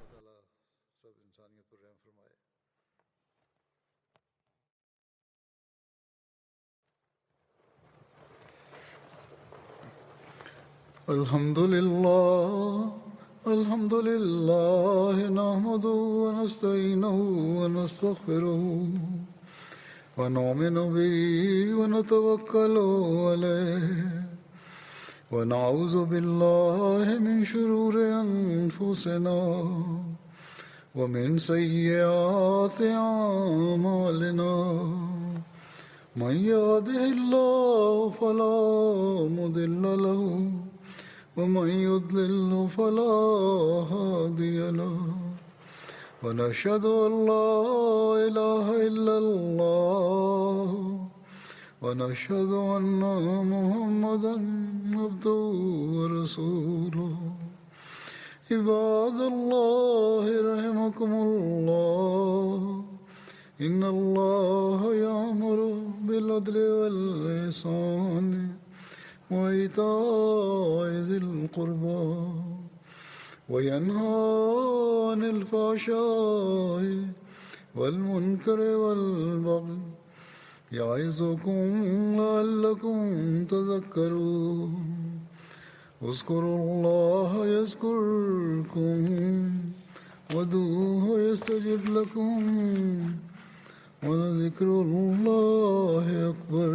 अल्हम्दुलिल्लाह नहमदुहु व नस्तईनुहु व नस्तगफिरुहु व नुमिनु बिही व नतवक्कलु अलैहि व नऊज़ु बिल्लाहि मिन शुरूरि अनफुसिना व मिन सय्यिआति अअमालिना मन यहदिहिल्लाहु फला मुदिल्ल लहु वमन युद्लिल फला हादिय लहु वनशहदु अन ला इलाहा इल्लल्लाह वनशहदु अन्ना मुहम्मदन अब्दुहु व रसूलुहु इबादल्लाहि रहमकुमुल्लाह इन्नल्लाह यअमुरु बिल अदलि वल इहसानि وإيتاء ذي القربى وينهى عن الفحشاء والمنكر والبغي يعظكم لعلكم تذكرون اذكروا الله يذكركم وادعوه يستجب لكم ولذكر الله أكبر.